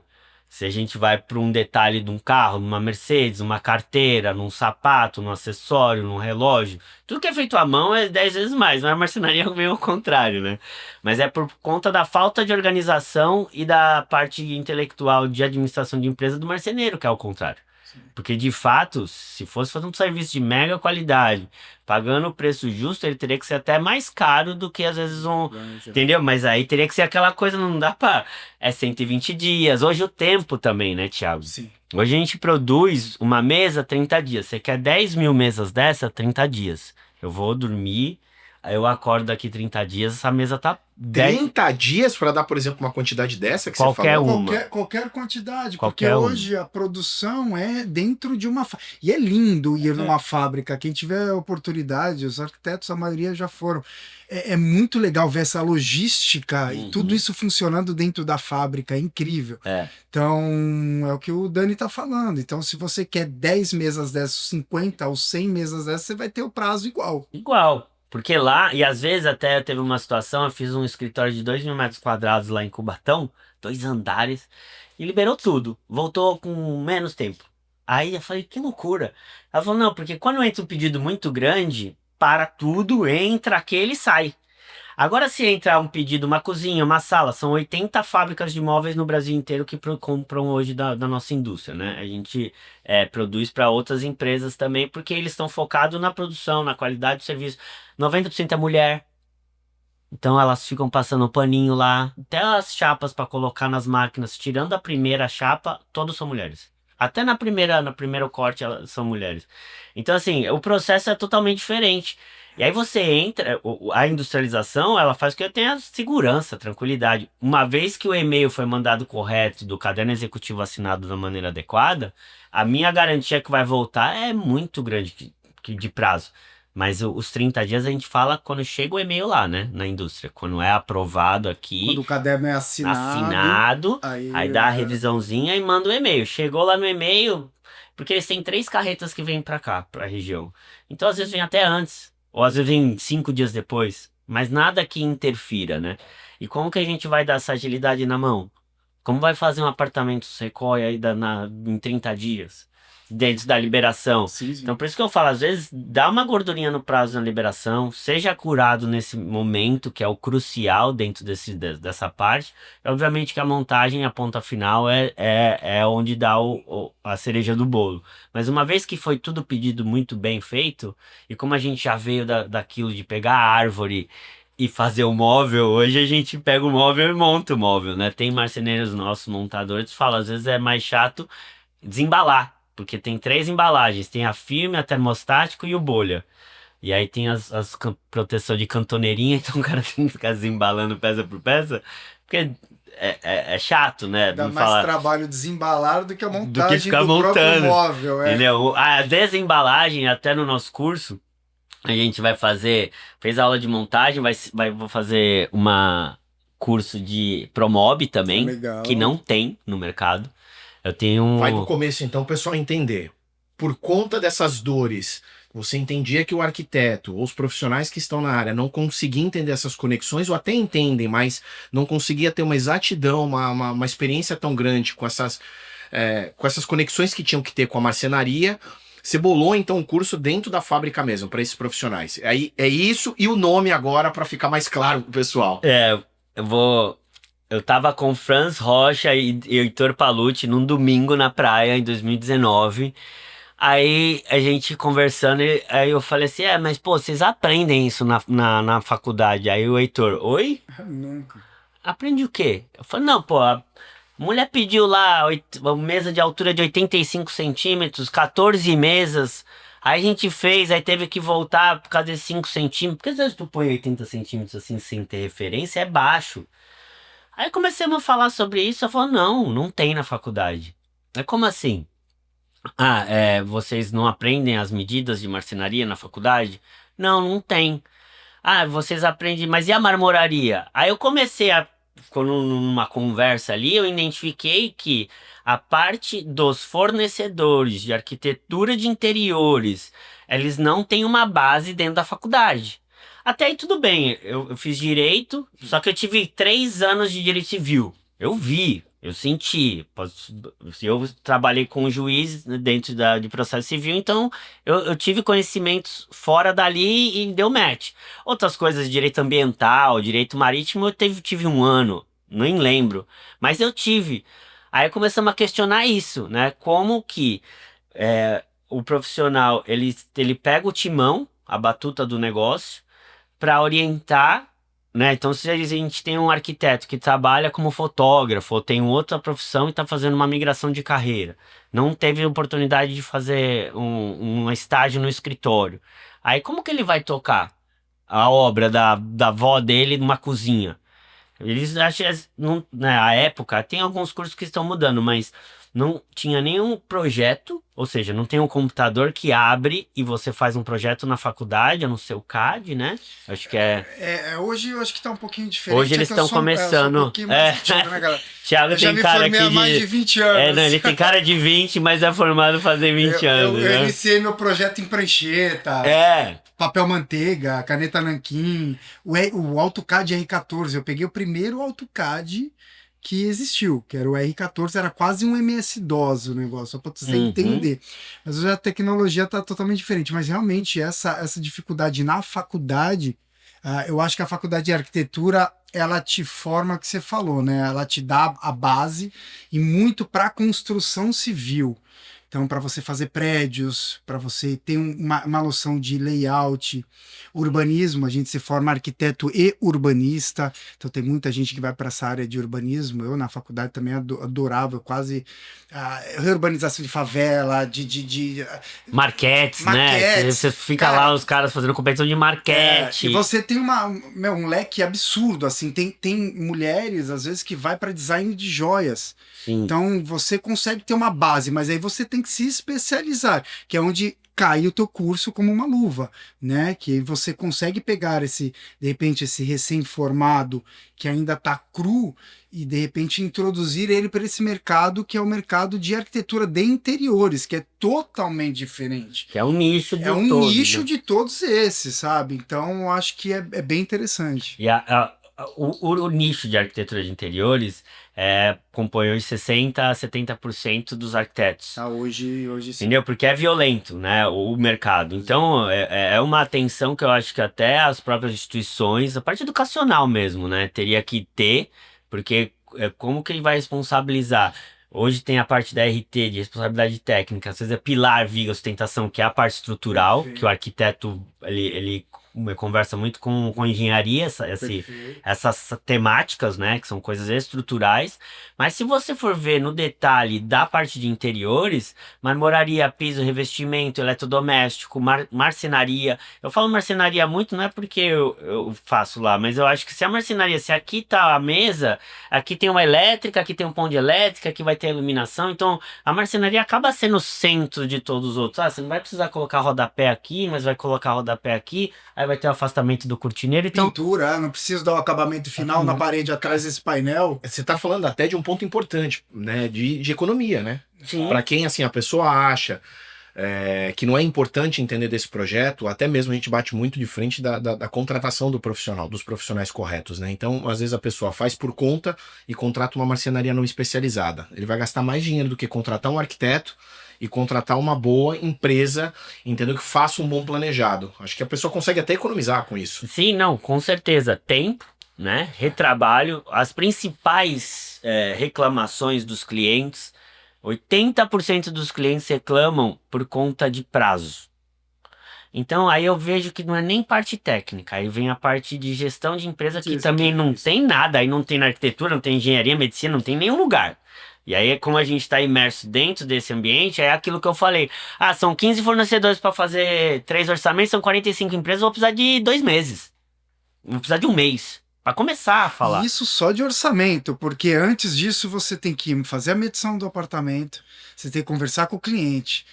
Se a gente vai para um detalhe de um carro, numa Mercedes, numa carteira, num sapato, num acessório, num relógio, tudo que é feito à mão é 10 vezes mais, mas a marcenaria é meio ao contrário, né? Mas é por conta da falta de organização e da parte intelectual de administração de empresa do marceneiro, que é o contrário. Porque de fato, se fosse fazer um serviço de mega qualidade, pagando o preço justo, ele teria que ser até mais caro do que às vezes entendeu? Mas aí teria que ser aquela coisa, não dá pra... É 120 dias. Hoje o tempo também, né, Thiago? Sim. Hoje a gente produz uma mesa 30 dias. Você quer 10.000 mesas dessa? 30 dias. Eu vou dormir, aí eu acordo daqui 30 dias, essa mesa tá 30 dias para dar, por exemplo, uma quantidade dessa que Qualquer você falou? uma. Qualquer quantidade, Qualquer porque uma. hoje a produção é dentro de uma... E é lindo ir numa fábrica. Quem tiver oportunidade, os arquitetos, a maioria já foram. É muito legal ver essa logística e tudo isso funcionando dentro da fábrica, é incrível. Então, é o que o Dani tá falando. Então, se você quer 10 mesas dessas, 50 ou 100 mesas dessas, você vai ter o prazo igual. Igual. Porque lá, e às vezes até teve uma situação, eu fiz um escritório de 2.000 metros quadrados lá em Cubatão, 2 andares, e liberou tudo. Voltou com menos tempo. Aí eu falei, que loucura. Ela falou, não, porque quando entra um pedido muito grande, para tudo, entra aquele e sai. Agora se entrar um pedido, uma cozinha, uma sala, são 80 fábricas de móveis no Brasil inteiro que compram hoje da nossa indústria, né? A gente produz para outras empresas também, porque eles estão focados na produção, na qualidade do serviço. 90% é mulher. Então elas ficam passando o paninho lá, até as chapas para colocar nas máquinas, tirando a primeira chapa, todos são mulheres. Até no primeiro corte são mulheres. Então, assim, o processo é totalmente diferente. E aí você entra, a industrialização, ela faz com que eu tenha segurança, tranquilidade. Uma vez que o e-mail foi mandado correto, do caderno executivo assinado da maneira adequada, a minha garantia que vai voltar é muito grande de prazo. Mas os 30 dias a gente fala quando chega o e-mail lá, né? Na indústria. Quando é aprovado aqui, Quando o caderno é assinado, aí dá a revisãozinha e manda o e-mail. Chegou lá no e-mail, porque eles têm 3 carretas que vêm pra cá, pra região. Então às vezes vem até antes, ou às vezes vem 5 dias depois. Mas nada que interfira, né? E como que a gente vai dar essa agilidade na mão? Como vai fazer um apartamento Sequoia aí em 30 dias? Dentro da liberação. Sim, sim. Então, por isso que eu falo, às vezes, dá uma gordurinha no prazo na liberação, seja curado nesse momento, que é o crucial dentro dessa parte. E, obviamente que a montagem, a ponta final, é onde dá a cereja do bolo. Mas uma vez que foi tudo pedido muito bem feito, e como a gente já veio daquilo de pegar a árvore e fazer o móvel, hoje a gente pega o móvel e monta o móvel, né? Tem marceneiros nossos, montadores, que falam, às vezes é mais chato desembalar. Porque tem 3 embalagens, tem a firme, a termostático e o bolha. E aí tem as proteção de cantoneirinha, então o cara tem que ficar desembalando peça por peça, porque é chato, né? Dá Não mais falar trabalho desembalar do que a do que montagem ficar do próprio montando. móvel. Entendeu? A desembalagem, até no nosso curso, a gente vai fazer, fez aula de montagem, vou fazer uma curso de Promob também, Legal. que não tem no mercado. Eu tenho Vai do começo, então, o pessoal entender. Por conta dessas dores, você entendia que o arquiteto ou os profissionais que estão na área não conseguiam entender essas conexões, ou até entendem, mas não conseguia ter uma exatidão, uma experiência tão grande com essas conexões que tinham que ter com a marcenaria. Você bolou, então, um curso dentro da fábrica mesmo, para esses profissionais. Aí é isso e o nome agora, para ficar mais claro pro pessoal. Eu tava com Franz Rocha e Heitor Palucci num domingo na praia em 2019. Aí a gente conversando, aí eu falei assim: mas pô, vocês aprendem isso na faculdade. Aí o Heitor, oi? Nunca. Aprende o quê? Eu falei: não, pô, a mulher pediu lá uma mesa de altura de 85 centímetros, 14 mesas. Aí a gente fez, aí teve que voltar por causa de 5 centímetros. Porque às vezes tu põe 80 centímetros assim sem ter referência, é baixo. Aí comecemos a falar sobre isso, ela falou, não tem na faculdade. É como assim? Vocês não aprendem as medidas de marcenaria na faculdade? Não tem. Vocês aprendem, mas e a marmoraria? Aí eu ficou numa conversa ali, eu identifiquei que a parte dos fornecedores de arquitetura de interiores, eles não têm uma base dentro da faculdade. Até aí tudo bem, eu fiz direito, só que eu tive 3 anos de direito civil. Eu vi, eu senti. Eu trabalhei com juiz dentro de processo civil, então eu tive conhecimentos fora dali e deu match. Outras coisas, direito ambiental, direito marítimo, eu tive 1 ano, nem lembro, mas eu tive. Aí começamos a questionar isso, né? Como que o profissional, ele pega o timão, a batuta do negócio, para orientar, né? Então, se a gente tem um arquiteto que trabalha como fotógrafo, ou tem outra profissão e está fazendo uma migração de carreira, não teve oportunidade de fazer um estágio no escritório, aí como que ele vai tocar a obra da avó dele numa cozinha? Eles acham, não, né, a época, tem alguns cursos que estão mudando, mas não tinha nenhum projeto, ou seja, não tem um computador que abre e você faz um projeto na faculdade, no seu CAD, né? Acho que hoje eu acho que tá um pouquinho diferente. Hoje eles estão começando. Eu sou um pouquinho mais antigo, né, galera? Thiago Eu já tem me cara formei aqui há mais de 20 anos. Não, ele tem cara de 20, mas é formado fazer 20 anos, eu né? iniciei meu projeto em prancheta, papel manteiga, caneta nanquim, o AutoCAD R14. Eu peguei o primeiro AutoCAD que existiu, que era o R14, era quase um MS-DOS o negócio, só para você entender. Mas hoje a tecnologia está totalmente diferente, mas realmente essa dificuldade na faculdade, eu acho que a faculdade de arquitetura, ela te forma o que você falou, né? Ela te dá a base e muito para construção civil. Então, para você fazer prédios, para você ter uma noção de layout, urbanismo, a gente se forma arquiteto e urbanista. Então, tem muita gente que vai para essa área de urbanismo. Eu, na faculdade, também adorava, quase reurbanização de favela, Marquetes, né? Você fica cara, lá, os caras fazendo competição de marquete. E você tem um leque absurdo, assim, tem mulheres, às vezes, que vai para design de joias. Sim. Então, você consegue ter uma base, mas aí você tem que se especializar, que é onde cai o teu curso como uma luva, né? Que você consegue pegar de repente, esse recém-formado que ainda está cru e, de repente, introduzir ele para esse mercado que é o mercado de arquitetura de interiores, que é totalmente diferente. Que é um nicho de todos. É um nicho de todos esses, sabe? Então, eu acho que é bem interessante. E o nicho de arquitetura de interiores compõe hoje 60% a 70% dos arquitetos. Hoje sim. Entendeu? Porque é violento, né? O mercado. Então, é uma atenção que eu acho que até as próprias instituições, a parte educacional mesmo, né? Teria que ter, porque como que ele vai responsabilizar? Hoje tem a parte da RT, de responsabilidade técnica, às vezes é pilar, viga, sustentação, que é a parte estrutural, Perfeito. que o arquiteto, ele conversa muito com engenharia, essas temáticas, né, que são coisas estruturais, mas se você for ver no detalhe da parte de interiores, marmoraria, piso, revestimento, eletrodoméstico, marcenaria, eu falo marcenaria muito, não é porque eu faço lá, mas eu acho que se a marcenaria, se aqui tá a mesa, aqui tem uma elétrica, aqui tem um pão de elétrica, aqui vai ter iluminação, então a marcenaria acaba sendo o centro de todos os outros. Você não vai precisar colocar rodapé aqui, mas vai colocar rodapé aqui, aí vai ter o afastamento do cortineiro, então... Pintura, não preciso dar o acabamento final na parede atrás desse painel. Você tá falando até de um ponto importante, né, de economia, né? Sim. Para quem, assim, a pessoa acha que não é importante entender desse projeto, até mesmo a gente bate muito de frente da contratação do profissional, dos profissionais corretos, né? Então, às vezes a pessoa faz por conta e contrata uma marcenaria não especializada. Ele vai gastar mais dinheiro do que contratar um arquiteto e contratar uma boa empresa, entendeu? Que faça um bom planejado. Acho que a pessoa consegue até economizar com isso. Sim, não, com certeza. Tempo, né? Retrabalho. As principais reclamações dos clientes, 80% dos clientes reclamam por conta de prazo. Então aí eu vejo que não é nem parte técnica, aí vem a parte de gestão de empresa que também não tem nada, aí não tem na arquitetura, não tem engenharia, medicina, não tem nenhum lugar. E aí, como a gente está imerso dentro desse ambiente, é aquilo que eu falei. São 15 fornecedores para fazer 3 orçamentos, são 45 empresas, eu vou precisar de 2 meses. Vou precisar de 1 mês. Para começar a falar. Isso só de orçamento, porque antes disso você tem que fazer a medição do apartamento, você tem que conversar com o cliente,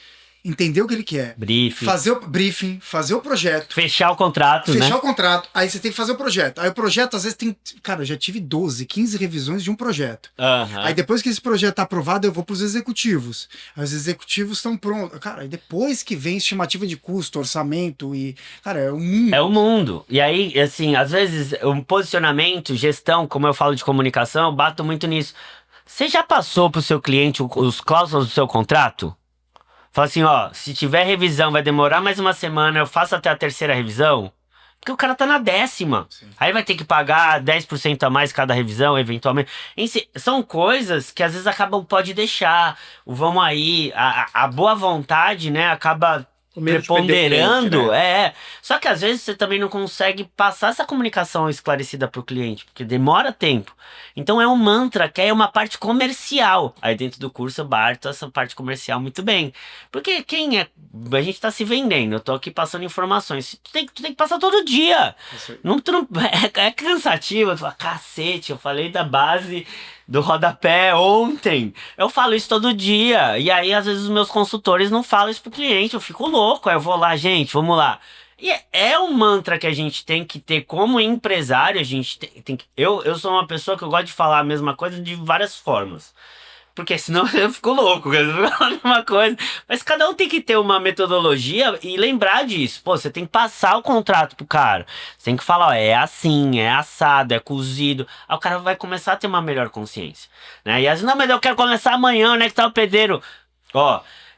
entender o que ele quer. Briefing. Fazer o briefing, fazer o projeto. Fechar o contrato, Fechar né? o contrato, aí você tem que fazer o projeto. Aí o projeto, às vezes, tem... Cara, eu já tive 12, 15 revisões de um projeto. Aí depois que esse projeto tá aprovado, eu vou pros executivos. Aí os executivos estão prontos. Cara, aí depois que vem estimativa de custo, orçamento e... Cara, é o mundo. É o mundo. E aí, assim, às vezes, um posicionamento, gestão, como eu falo de comunicação, eu bato muito nisso. Você já passou pro seu cliente os cláusulas do seu contrato? Fala assim, se tiver revisão, vai demorar mais uma semana, eu faço até a 3ª revisão, porque o cara tá na 10ª. Sim. Aí vai ter que pagar 10% a mais cada revisão, eventualmente. São coisas que às vezes pode deixar, vamos aí, a boa vontade, né, acaba preponderando, né? Só que às vezes você também não consegue passar essa comunicação esclarecida pro cliente, porque demora tempo. Então é um mantra que é uma parte comercial. Aí dentro do curso eu bato essa parte comercial muito bem. Porque a gente tá se vendendo, eu tô aqui passando informações. Tu tem que passar todo dia. É cansativo, tu fala, cacete, eu falei da base do rodapé ontem. Eu falo isso todo dia. E aí, às vezes, os meus consultores não falam isso pro cliente. Eu fico louco. Aí eu vou lá, gente, vamos lá. E é um mantra que a gente tem que ter como empresário. A gente tem que... Eu sou uma pessoa que eu gosto de falar a mesma coisa de várias formas. Porque senão eu fico louco, eu fico falando uma coisa. Mas cada um tem que ter uma metodologia e lembrar disso. Pô, você tem que passar o contrato pro cara. Você tem que falar, é assim, é assado, é cozido. Aí o cara vai começar a ter uma melhor consciência, né? E às vezes, não, mas eu quero começar amanhã, né, que tá o pedreiro.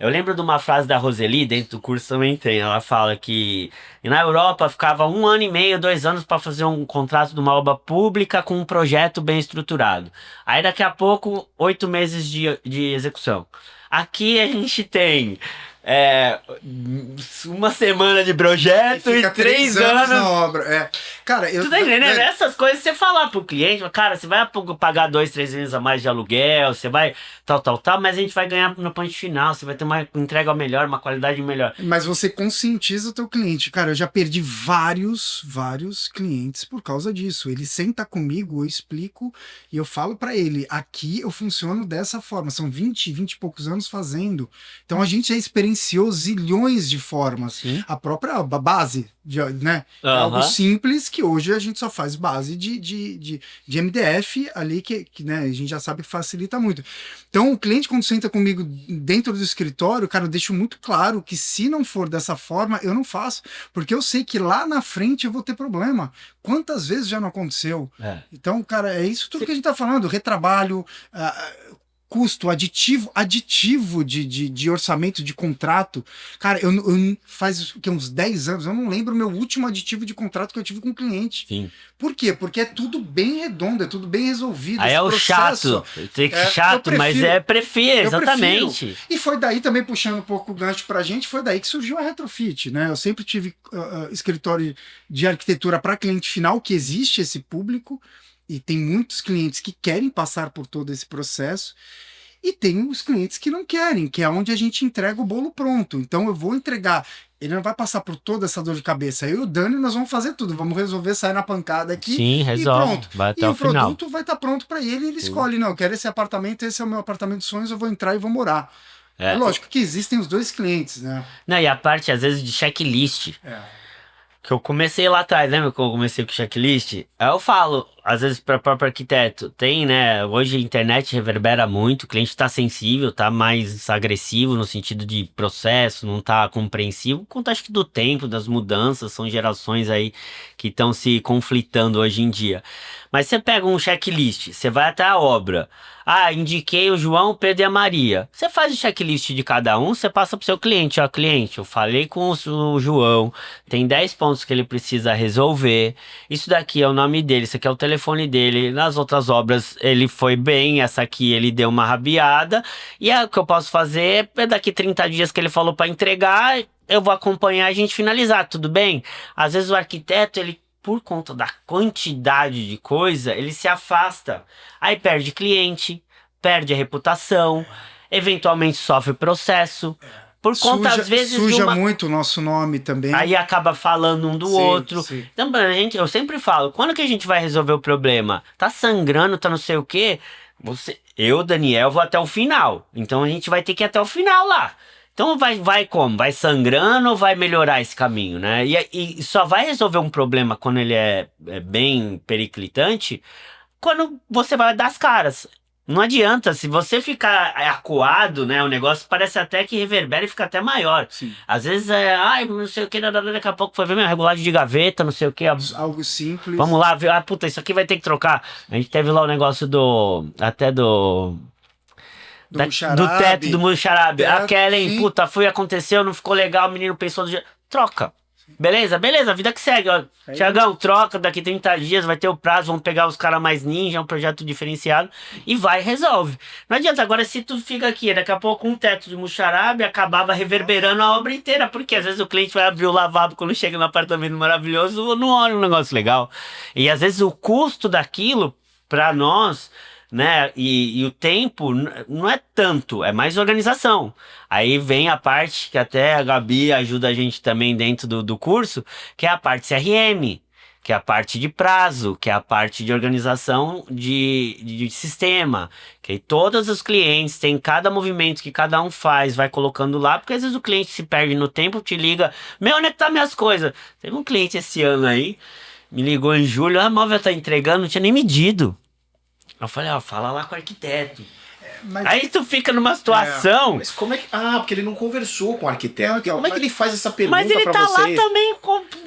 Eu lembro de uma frase da Roseli, dentro do curso também tem. Ela fala que na Europa ficava 1 ano e meio, 2 anos para fazer um contrato de uma obra pública com um projeto bem estruturado. Aí daqui a pouco, 8 meses de execução. Aqui a gente tem 1 semana de projeto e 3 anos na obra. Cara, tu tá entendendo? Essas coisas você falar pro cliente, cara, você vai pagar 2, 3 vezes a mais de aluguel, você vai tal, mas a gente vai ganhar no ponto final, você vai ter uma entrega melhor, uma qualidade melhor. Mas você conscientiza o teu cliente. Cara, eu já perdi vários clientes por causa disso. Ele senta comigo, eu explico e eu falo pra ele, aqui eu funciono dessa forma. São 20 e poucos anos fazendo. Então a gente já experienciou zilhões de formas. Sim. A própria base, né? É algo simples que hoje a gente só faz base de MDF ali que né, a gente já sabe que facilita muito. Então o cliente quando senta comigo dentro do escritório, cara, eu deixo muito claro que se não for dessa forma, eu não faço, porque eu sei que lá na frente eu vou ter problema. Quantas vezes já não aconteceu? Então, cara, é isso tudo que a gente tá falando, retrabalho, custo, aditivo de orçamento, de contrato. Cara, eu faz uns 10 anos, eu não lembro o meu último aditivo de contrato que eu tive com um cliente. Sim. Por quê? Porque é tudo bem redondo, é tudo bem resolvido. Aí é o chato. Tem que chato, mas prefiro, exatamente. Prefiro. E foi daí também, puxando um pouco o gancho pra gente, foi daí que surgiu a Retrofit, né? Eu sempre tive escritório de arquitetura para cliente final, que existe esse público, e tem muitos clientes que querem passar por todo esse processo, e tem os clientes que não querem, que é onde a gente entrega o bolo pronto. Então eu vou entregar, ele não vai passar por toda essa dor de cabeça. Eu e o Dani, nós vamos fazer tudo, vamos resolver, sair na pancada aqui. Sim, resolve. E pronto. Vai até e o o final. produto vai estar pronto para ele, ele escolhe, não, eu quero esse apartamento, esse é o meu apartamento de sonhos, eu vou entrar e vou morar. É lógico que existem os dois clientes, né? Não, e a parte, às vezes, de checklist. Que eu comecei lá atrás, lembra que eu comecei com checklist? Aí eu falo, às vezes para o próprio arquiteto, tem, né, hoje a internet reverbera muito, o cliente tá sensível, tá mais agressivo no sentido de processo, não tá compreensivo, conta acho que do tempo, das mudanças, são gerações aí que estão se conflitando hoje em dia. Mas você pega um checklist, você vai até a obra, indiquei o João, o Pedro e a Maria. Você faz o checklist de cada um, você passa pro seu cliente, cliente, eu falei com o João, tem 10 pontos que ele precisa resolver, isso daqui é o nome dele, isso aqui é o telefone dele, nas outras obras ele foi bem, essa aqui ele deu uma rabiada, e o que eu posso fazer é daqui 30 dias que ele falou para entregar, eu vou acompanhar e a gente finalizar, tudo bem? Às vezes o arquiteto, ele por conta da quantidade de coisa, ele se afasta. Aí perde cliente, perde a reputação, eventualmente sofre processo. Por conta, às vezes, suja muito o nosso nome também. Aí acaba falando um do outro. Sim. Então, eu sempre falo, quando que a gente vai resolver o problema? Tá sangrando, tá não sei o quê? Eu, Daniel, vou até o final. Então a gente vai ter que ir até o final lá. Então vai como? Vai sangrando ou vai melhorar esse caminho, né? E só vai resolver um problema quando ele é bem periclitante, quando você vai dar as caras. Não adianta, se você ficar acuado, né, o negócio parece até que reverbera e fica até maior. Sim. Às vezes não sei o que, daqui a pouco foi ver minha regulagem de gaveta, não sei o que. Algo simples. Vamos lá, ver, puta, isso aqui vai ter que trocar. A gente teve lá o negócio do teto do Muxarabe. A Kellen, puta, aconteceu, não ficou legal, o menino pensou do jeito. Troca. Beleza, a vida que segue, ó. Tiagão, troca, daqui 30 dias vai ter o prazo, vamos pegar os caras mais ninja, é um projeto diferenciado, e resolve. Não adianta, agora se tu fica aqui, daqui a pouco um teto de Muxarabe acabava reverberando a obra inteira, porque às vezes o cliente vai abrir o lavabo quando chega no apartamento maravilhoso, não olha um negócio legal. E às vezes o custo daquilo, pra nós, né, e o tempo não é tanto, é mais organização. Aí vem a parte que até a Gabi ajuda a gente também dentro do curso, que é a parte CRM, que é a parte de prazo, que é a parte de organização de sistema, que aí todos os clientes têm cada movimento que cada um faz, vai colocando lá, porque às vezes o cliente se perde no tempo, te liga, onde é que tá minhas coisas? Teve um cliente esse ano aí, me ligou em julho, a móvel tá entregando, não tinha nem medido. Eu falei, fala lá com o arquiteto. Mas- Aí tu fica numa situação... Mas como é que... Ah, porque ele não conversou com o arquiteto. Então, Como é que ele faz essa pergunta Mas ele pra tá lá você? também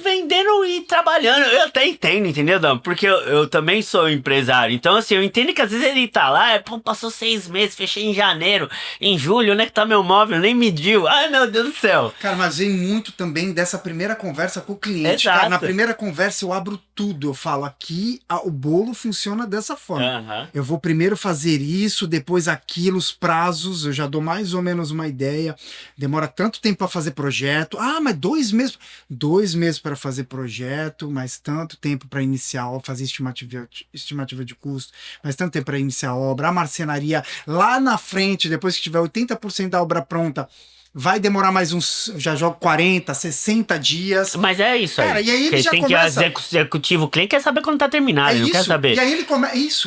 vendendo e trabalhando. Eu até entendo, entendeu, Dom? Porque eu também sou empresário. Então, assim, eu entendo que às vezes ele tá lá, pô, passou 6 meses, fechei em janeiro. Em julho, onde é que tá meu móvel? Nem mediu. Ai, meu Deus do céu. Cara, mas vem muito também dessa primeira conversa com o cliente. Exato. Cara, na primeira conversa eu abro tudo. Eu falo, aqui o bolo funciona dessa forma. Aham. Eu vou primeiro fazer isso, depois aquilo, os prazos, eu já dou mais ou menos uma ideia. Demora tanto tempo para fazer projeto. Ah, mas 2 meses. 2 meses para fazer projeto, mas tanto tempo para iniciar, fazer estimativa de custo, mas tanto tempo para iniciar a obra. A marcenaria lá na frente, depois que tiver 80% da obra pronta, vai demorar mais uns, já jogo 40, 60 dias. Mas é isso aí. Cara, e aí ele Porque já tem começa- que o executivo, o cliente quer saber quando tá terminado, ele não quer saber. E aí ele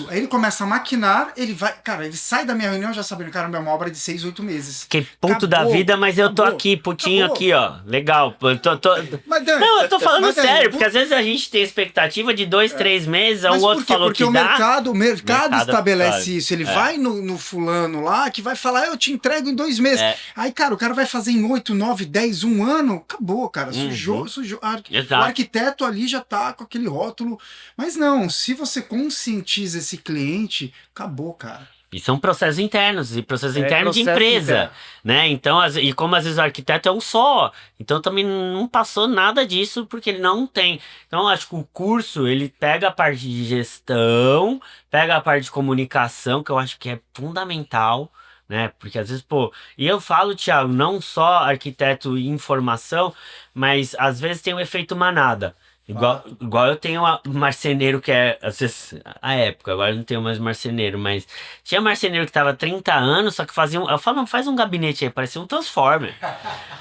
aí ele começa a maquinar, ele vai, cara, ele sai da minha reunião já sabendo, cara, é uma obra de 6, 8 meses. Que puto da Acabou, vida, mas eu tô acabou, aqui, putinho acabou. aqui, ó. Legal. Eu tô... Mas, Dani, Não, eu tô falando mas, Dani, sério, porque às vezes a gente tem expectativa de 2, 3 meses, mas o outro por quê? falou Porque que o dá. mercado Mercado, estabelece claro. isso. Ele vai no fulano lá, que vai falar, eu te entrego em 2 meses. É. Aí, cara, o cara vai fazer em 8, 9, 10, 1 ano, acabou, cara. Sujou. O Exato. arquiteto ali já tá com aquele rótulo. Mas não, se você conscientiza esse cliente, acabou, cara. E são processos internos, e processos É, internos de processo empresa, interno. né? Então, e como às vezes o arquiteto é um só, então também não passou nada disso porque ele não tem. Então, eu acho que o curso, ele pega a parte de gestão, pega a parte de comunicação, que eu acho que é fundamental, né? Porque às vezes, pô, e eu falo, Thiago, não só arquiteto em formação, mas às vezes tem o efeito manada. Igual eu tenho um marceneiro que é, às vezes, a época, agora eu não tenho mais marceneiro, mas tinha marceneiro que tava 30 anos, só que fazia eu falo, não, faz um gabinete aí, parecia um Transformer.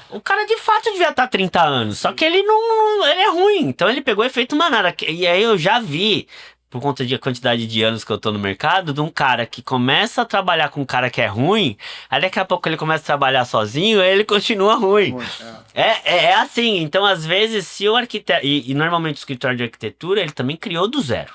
O cara de fato devia estar 30 anos, só que ele ele é ruim, então ele pegou efeito manada. E aí eu já vi, por conta da quantidade de anos que eu tô no mercado, de um cara que começa a trabalhar com um cara que é ruim, aí daqui a pouco ele começa a trabalhar sozinho, aí ele continua ruim. É assim, então às vezes se o arquiteto, e normalmente o escritório de arquitetura, ele também criou do zero.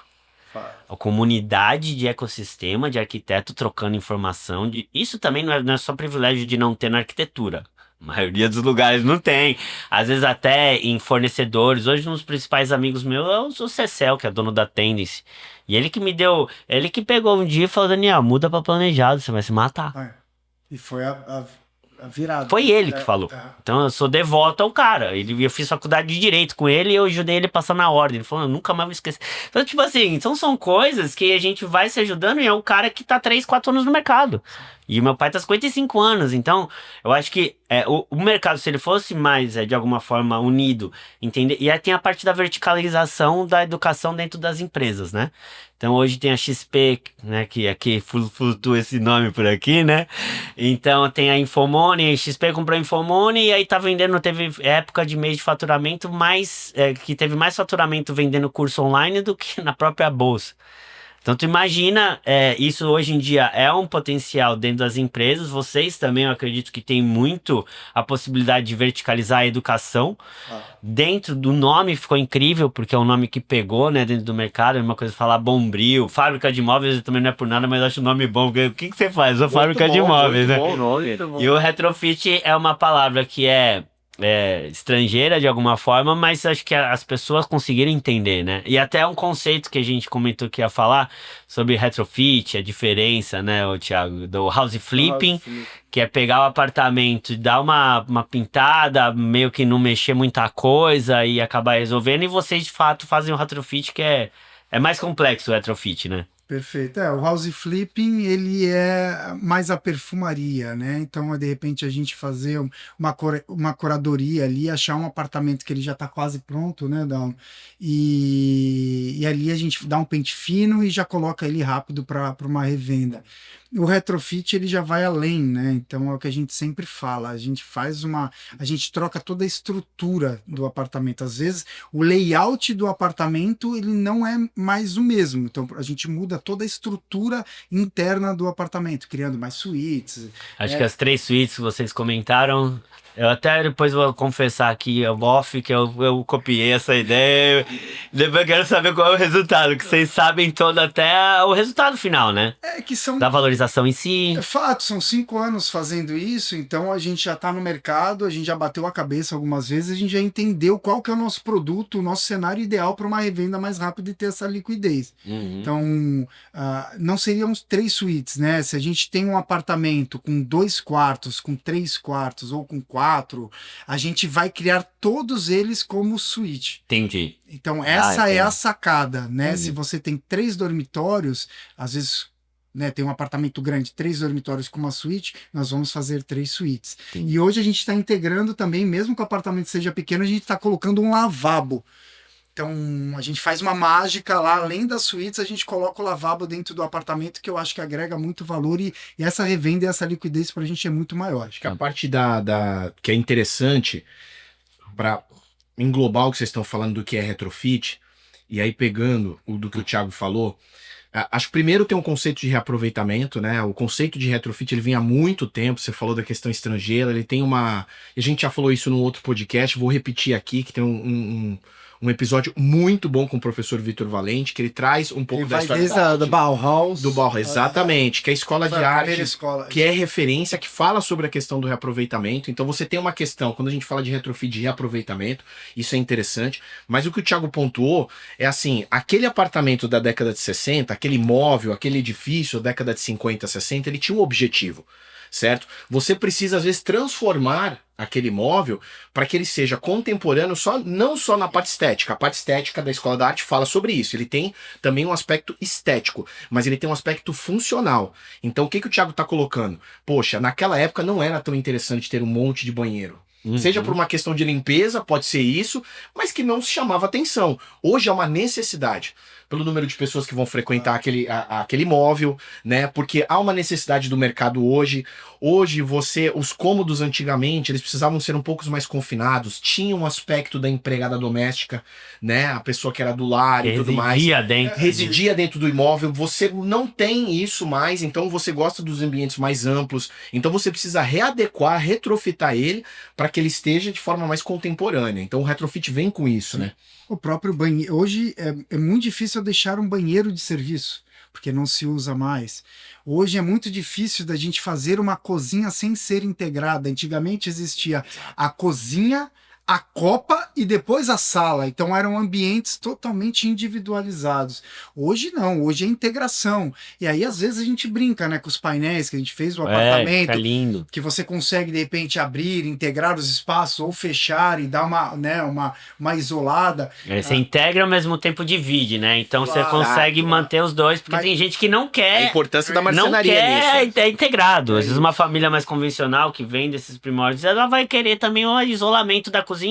A comunidade de ecossistema de arquiteto trocando informação, isso também não é só privilégio de não ter na arquitetura. A maioria dos lugares não tem. Às vezes até em fornecedores. Hoje um dos principais amigos meus é o Cecel, que é dono da Tendence. E ele que me deu... Ele que pegou um dia e falou, Daniel, muda pra planejado, você vai se matar. E foi a virada. Foi ele que falou. É. Então eu sou devoto ao cara. Eu fiz faculdade de Direito com ele e eu ajudei ele a passar na ordem. Ele falou, eu nunca mais vou esquecer. Então, tipo assim, então são coisas que a gente vai se ajudando e é um cara que tá 3, 4 anos no mercado. E meu pai tá 55 anos. Então, eu acho que o mercado, se ele fosse mais, de alguma forma, unido, entender. E aí tem a parte da verticalização da educação dentro das empresas, né? Então hoje tem a XP, né, que aqui flutua esse nome por aqui, né? Então tem a Infomone, a XP comprou a Infomone e aí tá vendendo, teve época de mês de faturamento que teve mais faturamento vendendo curso online do que na própria bolsa. Então tu imagina, isso hoje em dia é um potencial dentro das empresas, vocês também eu acredito que tem muito a possibilidade de verticalizar a educação. Dentro do nome ficou incrível, porque é um nome que pegou, né, dentro do mercado, é uma coisa falar Bombril, fábrica de imóveis também não é por nada, mas eu acho o nome bom, porque o que você faz? Uma fábrica de imóveis, né? Bom nome. E o retrofit é uma palavra que é estrangeira de alguma forma, mas acho que as pessoas conseguiram entender, né? E até um conceito que a gente comentou que ia falar sobre retrofit, a diferença, né, o Thiago, do house flipping, que é pegar o apartamento e dar uma pintada, meio que não mexer muita coisa e acabar resolvendo, e vocês de fato fazem o retrofit que é mais complexo o retrofit, né? Perfeito. O house flipping, ele é mais a perfumaria, né? Então, de repente, a gente fazer uma curadoria ali, achar um apartamento que ele já está quase pronto, né, e ali a gente dá um pente fino e já coloca ele rápido para uma revenda. O retrofit, ele já vai além, né? Então é o que a gente sempre fala, a gente troca toda a estrutura do apartamento. Às vezes o layout do apartamento, ele não é mais o mesmo. Então a gente muda toda a estrutura interna do apartamento, criando mais suítes. Acho que as 3 suítes que vocês comentaram Eu até depois vou confessar aqui, off, que eu copiei essa ideia. Depois eu quero saber qual é o resultado, que vocês sabem todo até o resultado final, né? É que são Da valorização em si. É fato, são 5 anos fazendo isso, então a gente já está no mercado, a gente já bateu a cabeça algumas vezes, a gente já entendeu qual que é o nosso produto, o nosso cenário ideal para uma revenda mais rápida e ter essa liquidez. Uhum. Então, não seriam 3 suítes, né? Se a gente tem um apartamento com 2 quartos, com 3 quartos ou com 4, a gente vai criar todos eles como suíte. Entendi. Então, essa é entendi. a sacada, né? Entendi. Se você tem 3 dormitórios, às vezes, né, tem um apartamento grande, 3 dormitórios com uma suíte, nós vamos fazer 3 suítes. Entendi. E hoje a gente está integrando também, mesmo que o apartamento seja pequeno, a gente está colocando um lavabo. Então, a gente faz uma mágica lá, além das suítes, a gente coloca o lavabo dentro do apartamento, que eu acho que agrega muito valor e essa revenda e essa liquidez para a gente é muito maior. Acho que a parte que é interessante para englobar o que vocês estão falando do que é retrofit, e aí pegando o do que o Thiago falou, acho que primeiro tem um conceito de reaproveitamento, né? O conceito de retrofit ele vem há muito tempo. Você falou da questão estrangeira, ele tem uma. A gente já falou isso num outro podcast, vou repetir aqui, que tem um episódio muito bom com o professor Vitor Valente, que ele traz um pouco Ele da vai história desde a da Bauhaus. do Bauhaus, exatamente, que é a escola de Foi a arte, primeira escola. que é referência, que fala sobre a questão do reaproveitamento. Então você tem uma questão, quando a gente fala de retrofit de reaproveitamento, isso é interessante, mas o que o Thiago pontuou é assim, aquele apartamento da década de 60, aquele imóvel, aquele edifício da década de 50, 60, ele tinha um objetivo, certo? Você precisa às vezes transformar aquele imóvel para que ele seja contemporâneo não só na parte estética. A parte estética da Escola da Arte fala sobre isso. Ele tem também um aspecto estético, mas ele tem um aspecto funcional. Então o que o Thiago está colocando? Poxa, naquela época não era tão interessante ter um monte de banheiro. Uhum. Seja por uma questão de limpeza, pode ser isso, mas que não se chamava atenção. Hoje é uma necessidade, pelo número de pessoas que vão frequentar aquele imóvel, né? Porque há uma necessidade do mercado hoje. Hoje os cômodos antigamente, eles precisavam ser um pouco mais confinados, tinha um aspecto da empregada doméstica, né? A pessoa que era do lar e tudo mais. Residia dentro do imóvel. Você não tem isso mais, então você gosta dos ambientes mais amplos. Então você precisa readequar, retrofitar ele para que ele esteja de forma mais contemporânea. Então o retrofit vem com isso, né? O próprio banheiro. Hoje é muito difícil eu deixar um banheiro de serviço, porque não se usa mais. Hoje é muito difícil da gente fazer uma cozinha sem ser integrada. Antigamente existia a cozinha, a copa e depois a sala. Então eram ambientes totalmente individualizados. Hoje não, hoje é integração. E aí às vezes a gente brinca, né, com os painéis que a gente fez no apartamento. Fica lindo. Que você consegue de repente abrir, integrar os espaços ou fechar e dar uma isolada. Você integra ao mesmo tempo divide, né? Então você consegue manter os dois, porque tem gente que não quer. A importância da Não marcenaria quer nisso. é integrado. Às vezes uma família mais convencional que vem desses primórdios, ela vai querer também um isolamento da cozinha.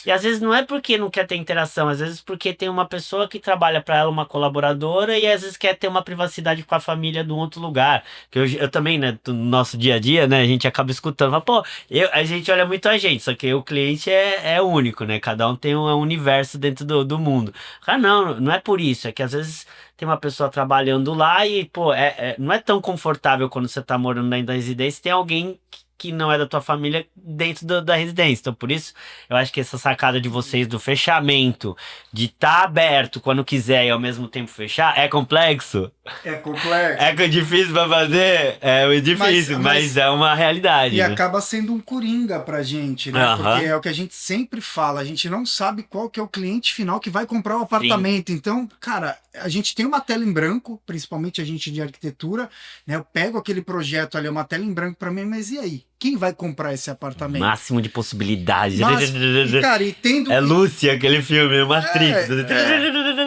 E às vezes não é porque não quer ter interação, às vezes porque tem uma pessoa que trabalha para ela, uma colaboradora, e às vezes quer ter uma privacidade com a família de um outro lugar. Que eu também, né, no nosso dia a dia, né, a gente acaba escutando, fala, pô, a gente olha muito a gente, só que o cliente é único, né? Cada um tem um universo dentro do mundo. Ah, não é por isso, é que às vezes tem uma pessoa trabalhando lá e, pô, não é tão confortável quando você tá morando dentro da residência, tem alguém que não é da tua família dentro da residência. Então, por isso, eu acho que essa sacada de vocês do fechamento, de estar aberto quando quiser e ao mesmo tempo fechar, é complexo. É complexo. É difícil pra fazer? É difícil, mas é uma realidade. E né? acaba sendo um coringa pra gente, né? Porque é o que a gente sempre fala, a gente não sabe qual que é o cliente final que vai comprar o apartamento. Sim. Então, cara, a gente tem uma tela em branco, principalmente a gente de arquitetura, né? Eu pego aquele projeto ali, uma tela em branco pra mim, mas e aí? Quem vai comprar esse apartamento? Máximo de possibilidades. E, cara, e tendo... É Lúcia, aquele filme, Matrix.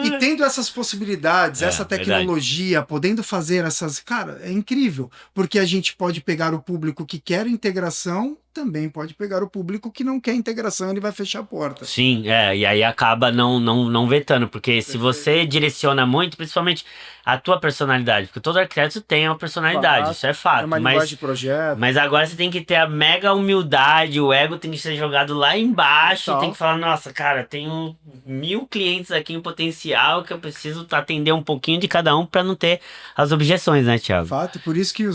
E tendo essas possibilidades, essa tecnologia, podendo fazer essas... Cara, é incrível. Porque a gente pode pegar o público que quer integração, também pode pegar o público que não quer integração, ele vai fechar a porta. Sim, e aí acaba não vetando, porque se você direciona muito, principalmente a tua personalidade, porque todo arquiteto tem uma personalidade, isso é fato. É uma linguagem de projeto. Mas agora você tem que ter a mega humildade, o ego tem que ser jogado lá embaixo, tem que falar, nossa, cara, tenho 1000 clientes aqui em potencial que eu preciso atender um pouquinho de cada um para não ter as objeções, né, Thiago? Fato, por isso que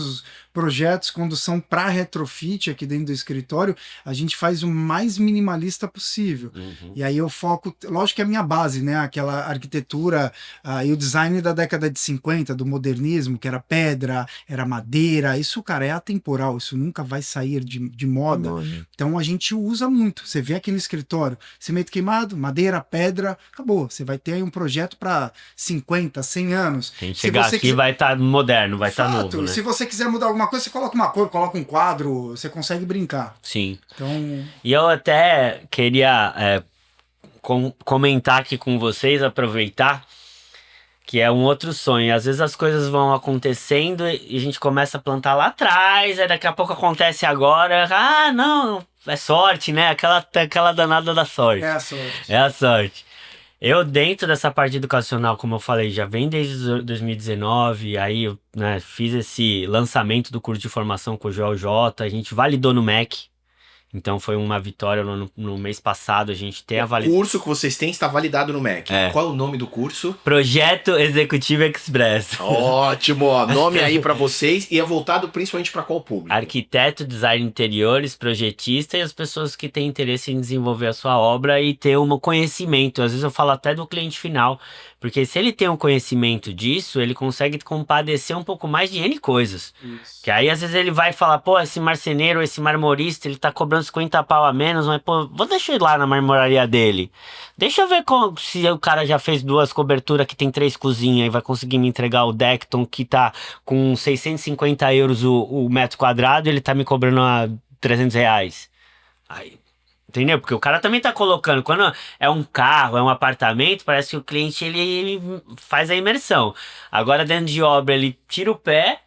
projetos, quando são para retrofit aqui dentro do escritório, a gente faz o mais minimalista possível. E aí eu foco, lógico que é a minha base, né? Aquela arquitetura e o design da década de 50, do modernismo, que era pedra, era madeira. Isso, cara, é atemporal, isso nunca vai sair de moda. Então a gente usa muito. Você vê aqui no escritório, cimento queimado, madeira, pedra, acabou. Você vai ter aí um projeto para 50, 100 anos. Quem chegar aqui vai estar moderno, vai estar novo, né? Se você quiser mudar alguma coisa, você coloca uma cor, coloca um quadro, você consegue brincar. Sim. Então... E eu até queria comentar aqui com vocês, aproveitar, que é um outro sonho. Às vezes as coisas vão acontecendo e a gente começa a plantar lá atrás, aí daqui a pouco acontece agora. Ah, não, é sorte, né? Aquela danada da sorte. É a sorte. É a sorte. Eu, dentro dessa parte educacional, como eu falei, já vem desde 2019, aí eu, né, fiz esse lançamento do curso de formação com o Joel J, a gente validou no MEC, então foi uma vitória no mês passado, a gente tem a O validação. curso que vocês têm está validado no MEC. Qual é o nome do curso? Projeto Executivo Express. Ótimo, ó, nome aí para vocês e é voltado principalmente para qual público? Arquiteto, design de interiores, projetista e as pessoas que têm interesse em desenvolver a sua obra e ter um conhecimento. Às vezes eu falo até do cliente final, porque se ele tem um conhecimento disso, ele consegue compadecer um pouco mais de N coisas. Isso. Que aí às vezes ele vai falar, pô, esse marceneiro, esse marmorista, ele tá cobrando 50 pau a menos, mas pô, vou deixar ir lá na marmoraria dele. Deixa eu ver se o cara já fez 2 coberturas que tem 3 cozinhas e vai conseguir me entregar o Decton que tá com 650 euros o metro quadrado e ele tá me cobrando a 300 reais. Aí, entendeu? Porque o cara também tá colocando, quando é um carro, é um apartamento, parece que o cliente ele faz a imersão. Agora dentro de obra ele tira o pé,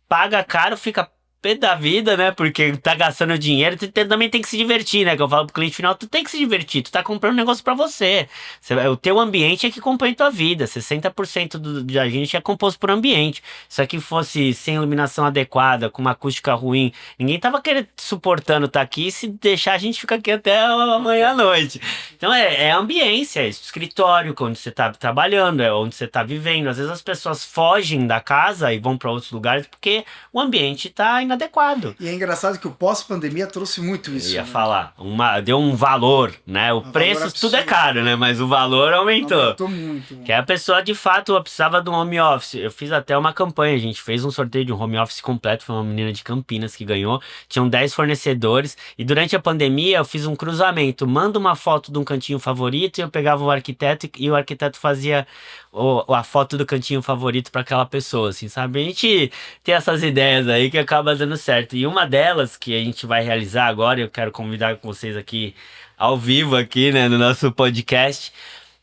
paga caro, fica pé da vida, né? Porque tá gastando dinheiro, tu também tem que se divertir, né? Que eu falo pro cliente final, tu tem que se divertir, tu tá comprando um negócio pra você. O teu ambiente é que compõe tua vida, 60% da gente é composto por ambiente. Se aqui fosse sem iluminação adequada, com uma acústica ruim, ninguém tava suportando tá aqui, se deixar a gente fica aqui até amanhã à noite. Então é ambiência, é escritório, onde você tá trabalhando, é onde você tá vivendo. Às vezes as pessoas fogem da casa e vão pra outros lugares porque o ambiente tá inadequado. E é engraçado que o pós-pandemia trouxe muito isso. Eu ia falar, deu um valor, né? O preço, tudo é caro, né? Mas o valor aumentou. Aumentou muito. Que a pessoa, de fato, precisava de um home office. Eu fiz até uma campanha, a gente fez um sorteio de um home office completo, foi uma menina de Campinas que ganhou. Tinham 10 fornecedores e durante a pandemia eu fiz um cruzamento. Manda uma foto de um cantinho favorito e eu pegava o arquiteto e o arquiteto fazia a foto do cantinho favorito para aquela pessoa, assim, sabe? A gente tem essas ideias aí que acaba dando certo. E uma delas que a gente vai realizar agora, eu quero convidar com vocês aqui ao vivo aqui, né, no nosso podcast.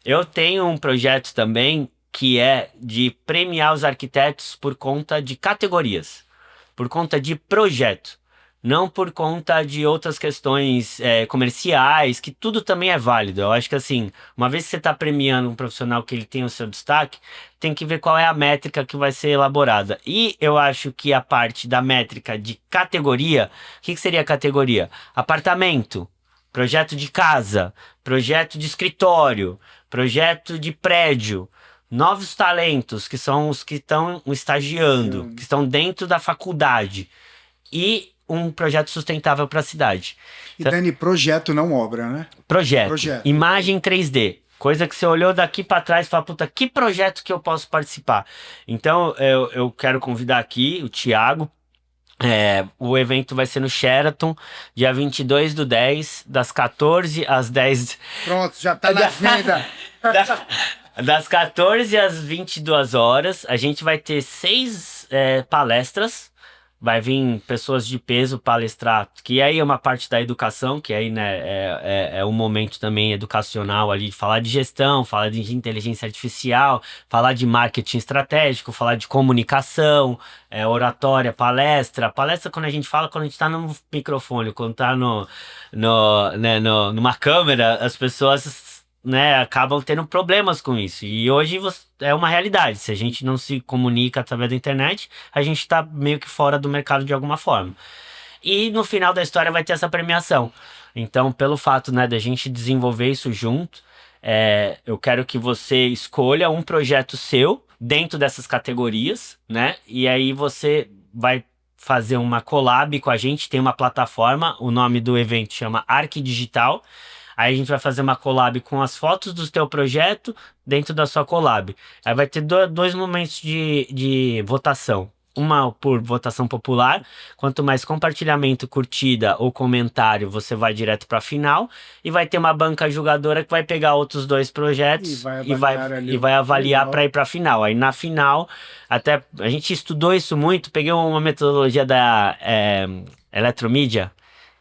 Eu tenho um projeto também que é de premiar os arquitetos por conta de categorias, por conta de projeto. Não por conta de outras questões comerciais, que tudo também é válido. Eu acho que assim, uma vez que você está premiando um profissional que ele tem o seu destaque, tem que ver qual é a métrica que vai ser elaborada. E eu acho que a parte da métrica de categoria, o que seria a categoria? Apartamento, projeto de casa, projeto de escritório, projeto de prédio, novos talentos, que são os que estão estagiando, que estão dentro da faculdade. E um projeto sustentável para a cidade. E Dani, projeto não obra, né? Projeto. Imagem 3D. Coisa que você olhou daqui para trás e fala, puta, que projeto que eu posso participar? Então, eu quero convidar aqui o Thiago. O evento vai ser no Sheraton, dia 22/10, das 14 às 10... Pronto, já tá na agenda. Das 14 às 22 horas, a gente vai ter 6 palestras. Vai vir pessoas de peso palestrar, que aí é uma parte da educação, que aí, né, é um momento também educacional ali, de falar de gestão, falar de inteligência artificial, falar de marketing estratégico, falar de comunicação, oratória, palestra. Palestra, quando a gente fala, quando a gente tá no microfone, quando tá numa câmera, as pessoas, né, acabam tendo problemas com isso. E hoje é uma realidade. Se a gente não se comunica através da internet, a gente tá meio que fora do mercado de alguma forma. E no final da história vai ter essa premiação. Então, pelo fato, né, da gente desenvolver isso junto, eu quero que você escolha um projeto seu dentro dessas categorias, né? E aí você vai fazer uma collab com a gente, tem uma plataforma, o nome do evento chama Arc Digital. Aí a gente vai fazer uma collab com as fotos do teu projeto dentro da sua collab. Aí vai ter dois momentos de votação. Uma por votação popular, quanto mais compartilhamento, curtida ou comentário, você vai direto para a final. E vai ter uma banca julgadora que vai pegar outros 2 projetos e vai avaliar para ir para a final. Aí na final, até a gente estudou isso muito, peguei uma metodologia da Eletromídia,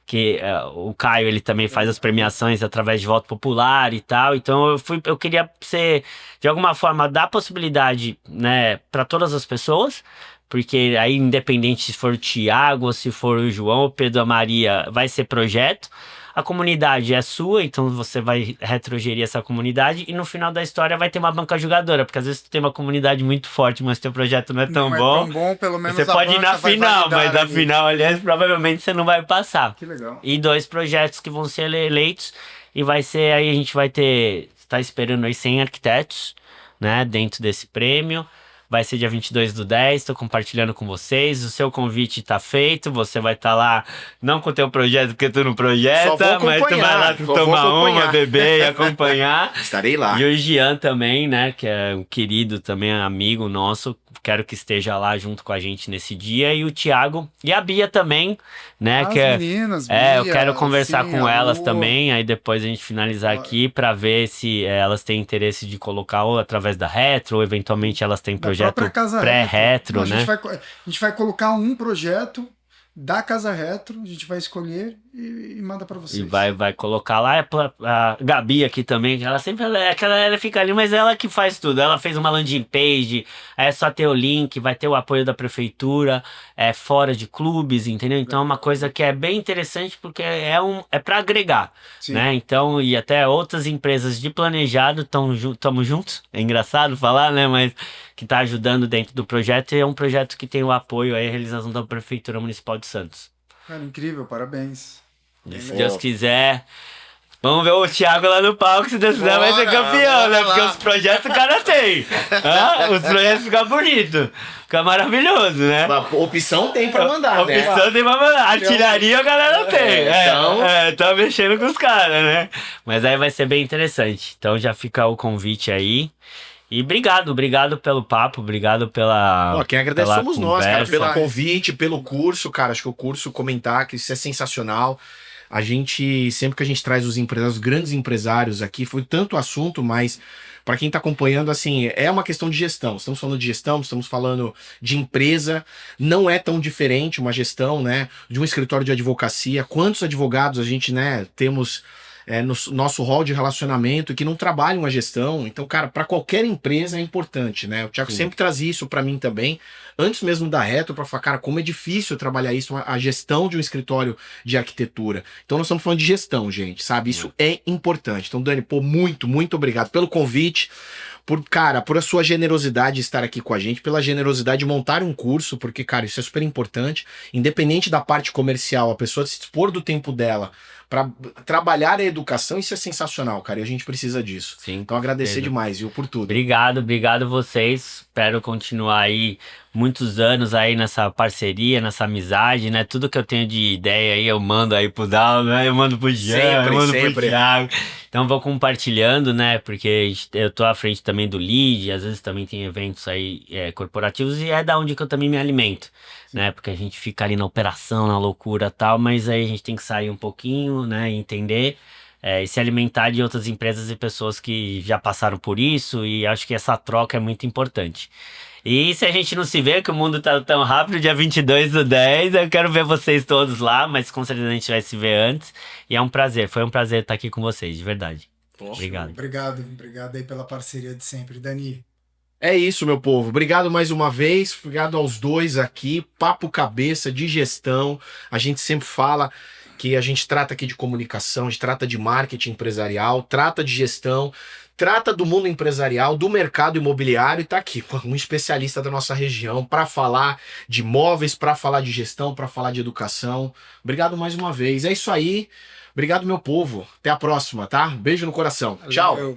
que o Caio, ele também faz as premiações através de voto popular e tal, então eu queria ser, de alguma forma, dar possibilidade, né, para todas as pessoas, porque aí, independente se for o Thiago, ou se for o João, ou Pedro, a Maria, vai ser projeto. A comunidade é sua, então você vai retrogerir essa comunidade e no final da história vai ter uma banca jogadora, porque às vezes tu tem uma comunidade muito forte, mas teu projeto não é tão bom. É tão bom, pelo menos você pode ir na final, mas na final, aliás, provavelmente você não vai passar. Que legal. E 2 projetos que vão ser eleitos e vai ser, aí a gente vai ter, tá esperando aí 100 arquitetos, né, dentro desse prêmio. Vai ser dia 22/10, tô compartilhando com vocês, o seu convite tá feito, você vai estar lá, não com o teu projeto, porque tu não projeta, mas tu vai lá tomar uma, beber e acompanhar. Estarei lá. E o Gian também, né, que é um querido também, amigo nosso, quero que esteja lá junto com a gente nesse dia, e o Thiago e a Bia também, né, As que meninas, eu Bia, quero conversar sim, com elas Lu. também, aí depois a gente finalizar aqui pra ver se elas têm interesse de colocar ou através da Retro, ou eventualmente elas têm projeto pré-retro, né? A gente vai colocar um projeto da Casa Retro, a gente vai escolher e manda pra vocês. E vai colocar lá a Gabi aqui também, ela sempre ela fica ali, mas ela que faz tudo. Ela fez uma landing page, é só ter o link, vai ter o apoio da prefeitura, fora de clubes, entendeu? Então é uma coisa que é bem interessante porque é para agregar, Sim. né? Então, e até outras empresas de planejado estamos juntos. É engraçado falar, né? Mas que tá ajudando dentro do projeto, e é um projeto que tem o apoio aí, a realização da Prefeitura Municipal de Santos. Cara, incrível, parabéns. E se Deus quiser, vamos ver o Thiago lá no palco, se Deus quiser vai ser campeão, né? Porque os projetos o cara tem. Os projetos ficam bonitos, fica maravilhoso, né? A opção tem pra mandar, né? Opção tem pra mandar, artilharia a galera tem. Tá mexendo com os caras, né? Mas aí vai ser bem interessante, então já fica o convite aí. E obrigado pelo papo, obrigado pela. Quem agradece pela somos nós, cara, conversa. pelo convite, pelo curso, cara. Acho que o curso comentar que isso é sensacional. A gente, sempre que a gente traz os empresários, os grandes empresários aqui, foi tanto assunto, mas para quem tá acompanhando, assim, é uma questão de gestão. Estamos falando de gestão, estamos falando de empresa. Não é tão diferente uma gestão, né, de um escritório de advocacia. Quantos advogados a gente, né, temos no nosso hall de relacionamento que não trabalham a gestão. Então, cara, para qualquer empresa é importante, né? O Thiago sempre trazia isso para mim também, antes mesmo da Retro, para falar, cara, como é difícil trabalhar isso, a gestão de um escritório de arquitetura. Então, nós estamos falando de gestão, gente, sabe? Isso é importante. Então, Dani, pô, muito obrigado pelo convite. Por a sua generosidade de estar aqui com a gente, pela generosidade de montar um curso, porque, cara, isso é super importante. Independente da parte comercial, a pessoa se dispor do tempo dela para trabalhar a educação, isso é sensacional, cara, e a gente precisa disso. Sim, então agradecer demais, viu, por tudo. Obrigado vocês, espero continuar aí muitos anos aí nessa parceria, nessa amizade, né, tudo que eu tenho de ideia aí eu mando aí pro Dal, né, eu mando pro Jean, eu mando pro Thiago, então vou compartilhando, né, porque eu tô à frente também do LEAD, às vezes também tem eventos aí corporativos e é da onde que eu também me alimento, né, porque a gente fica ali na operação, na loucura e tal, mas aí a gente tem que sair um pouquinho, né, entender e se alimentar de outras empresas e pessoas que já passaram por isso, e acho que essa troca é muito importante. E se a gente não se vê, que o mundo tá tão rápido, dia 22/10, eu quero ver vocês todos lá, mas com certeza a gente vai se ver antes, e é um prazer, foi um prazer estar aqui com vocês, de verdade. Obrigado. Obrigado aí pela parceria de sempre, Dani. É isso, meu povo. Obrigado mais uma vez. Obrigado aos dois aqui. Papo cabeça de gestão. A gente sempre fala que a gente trata aqui de comunicação, a gente trata de marketing empresarial, trata de gestão, trata do mundo empresarial, do mercado imobiliário, e tá aqui um especialista da nossa região para falar de imóveis, para falar de gestão, para falar de educação. Obrigado mais uma vez. É isso aí. Obrigado, meu povo. Até a próxima, tá? Beijo no coração. Tchau.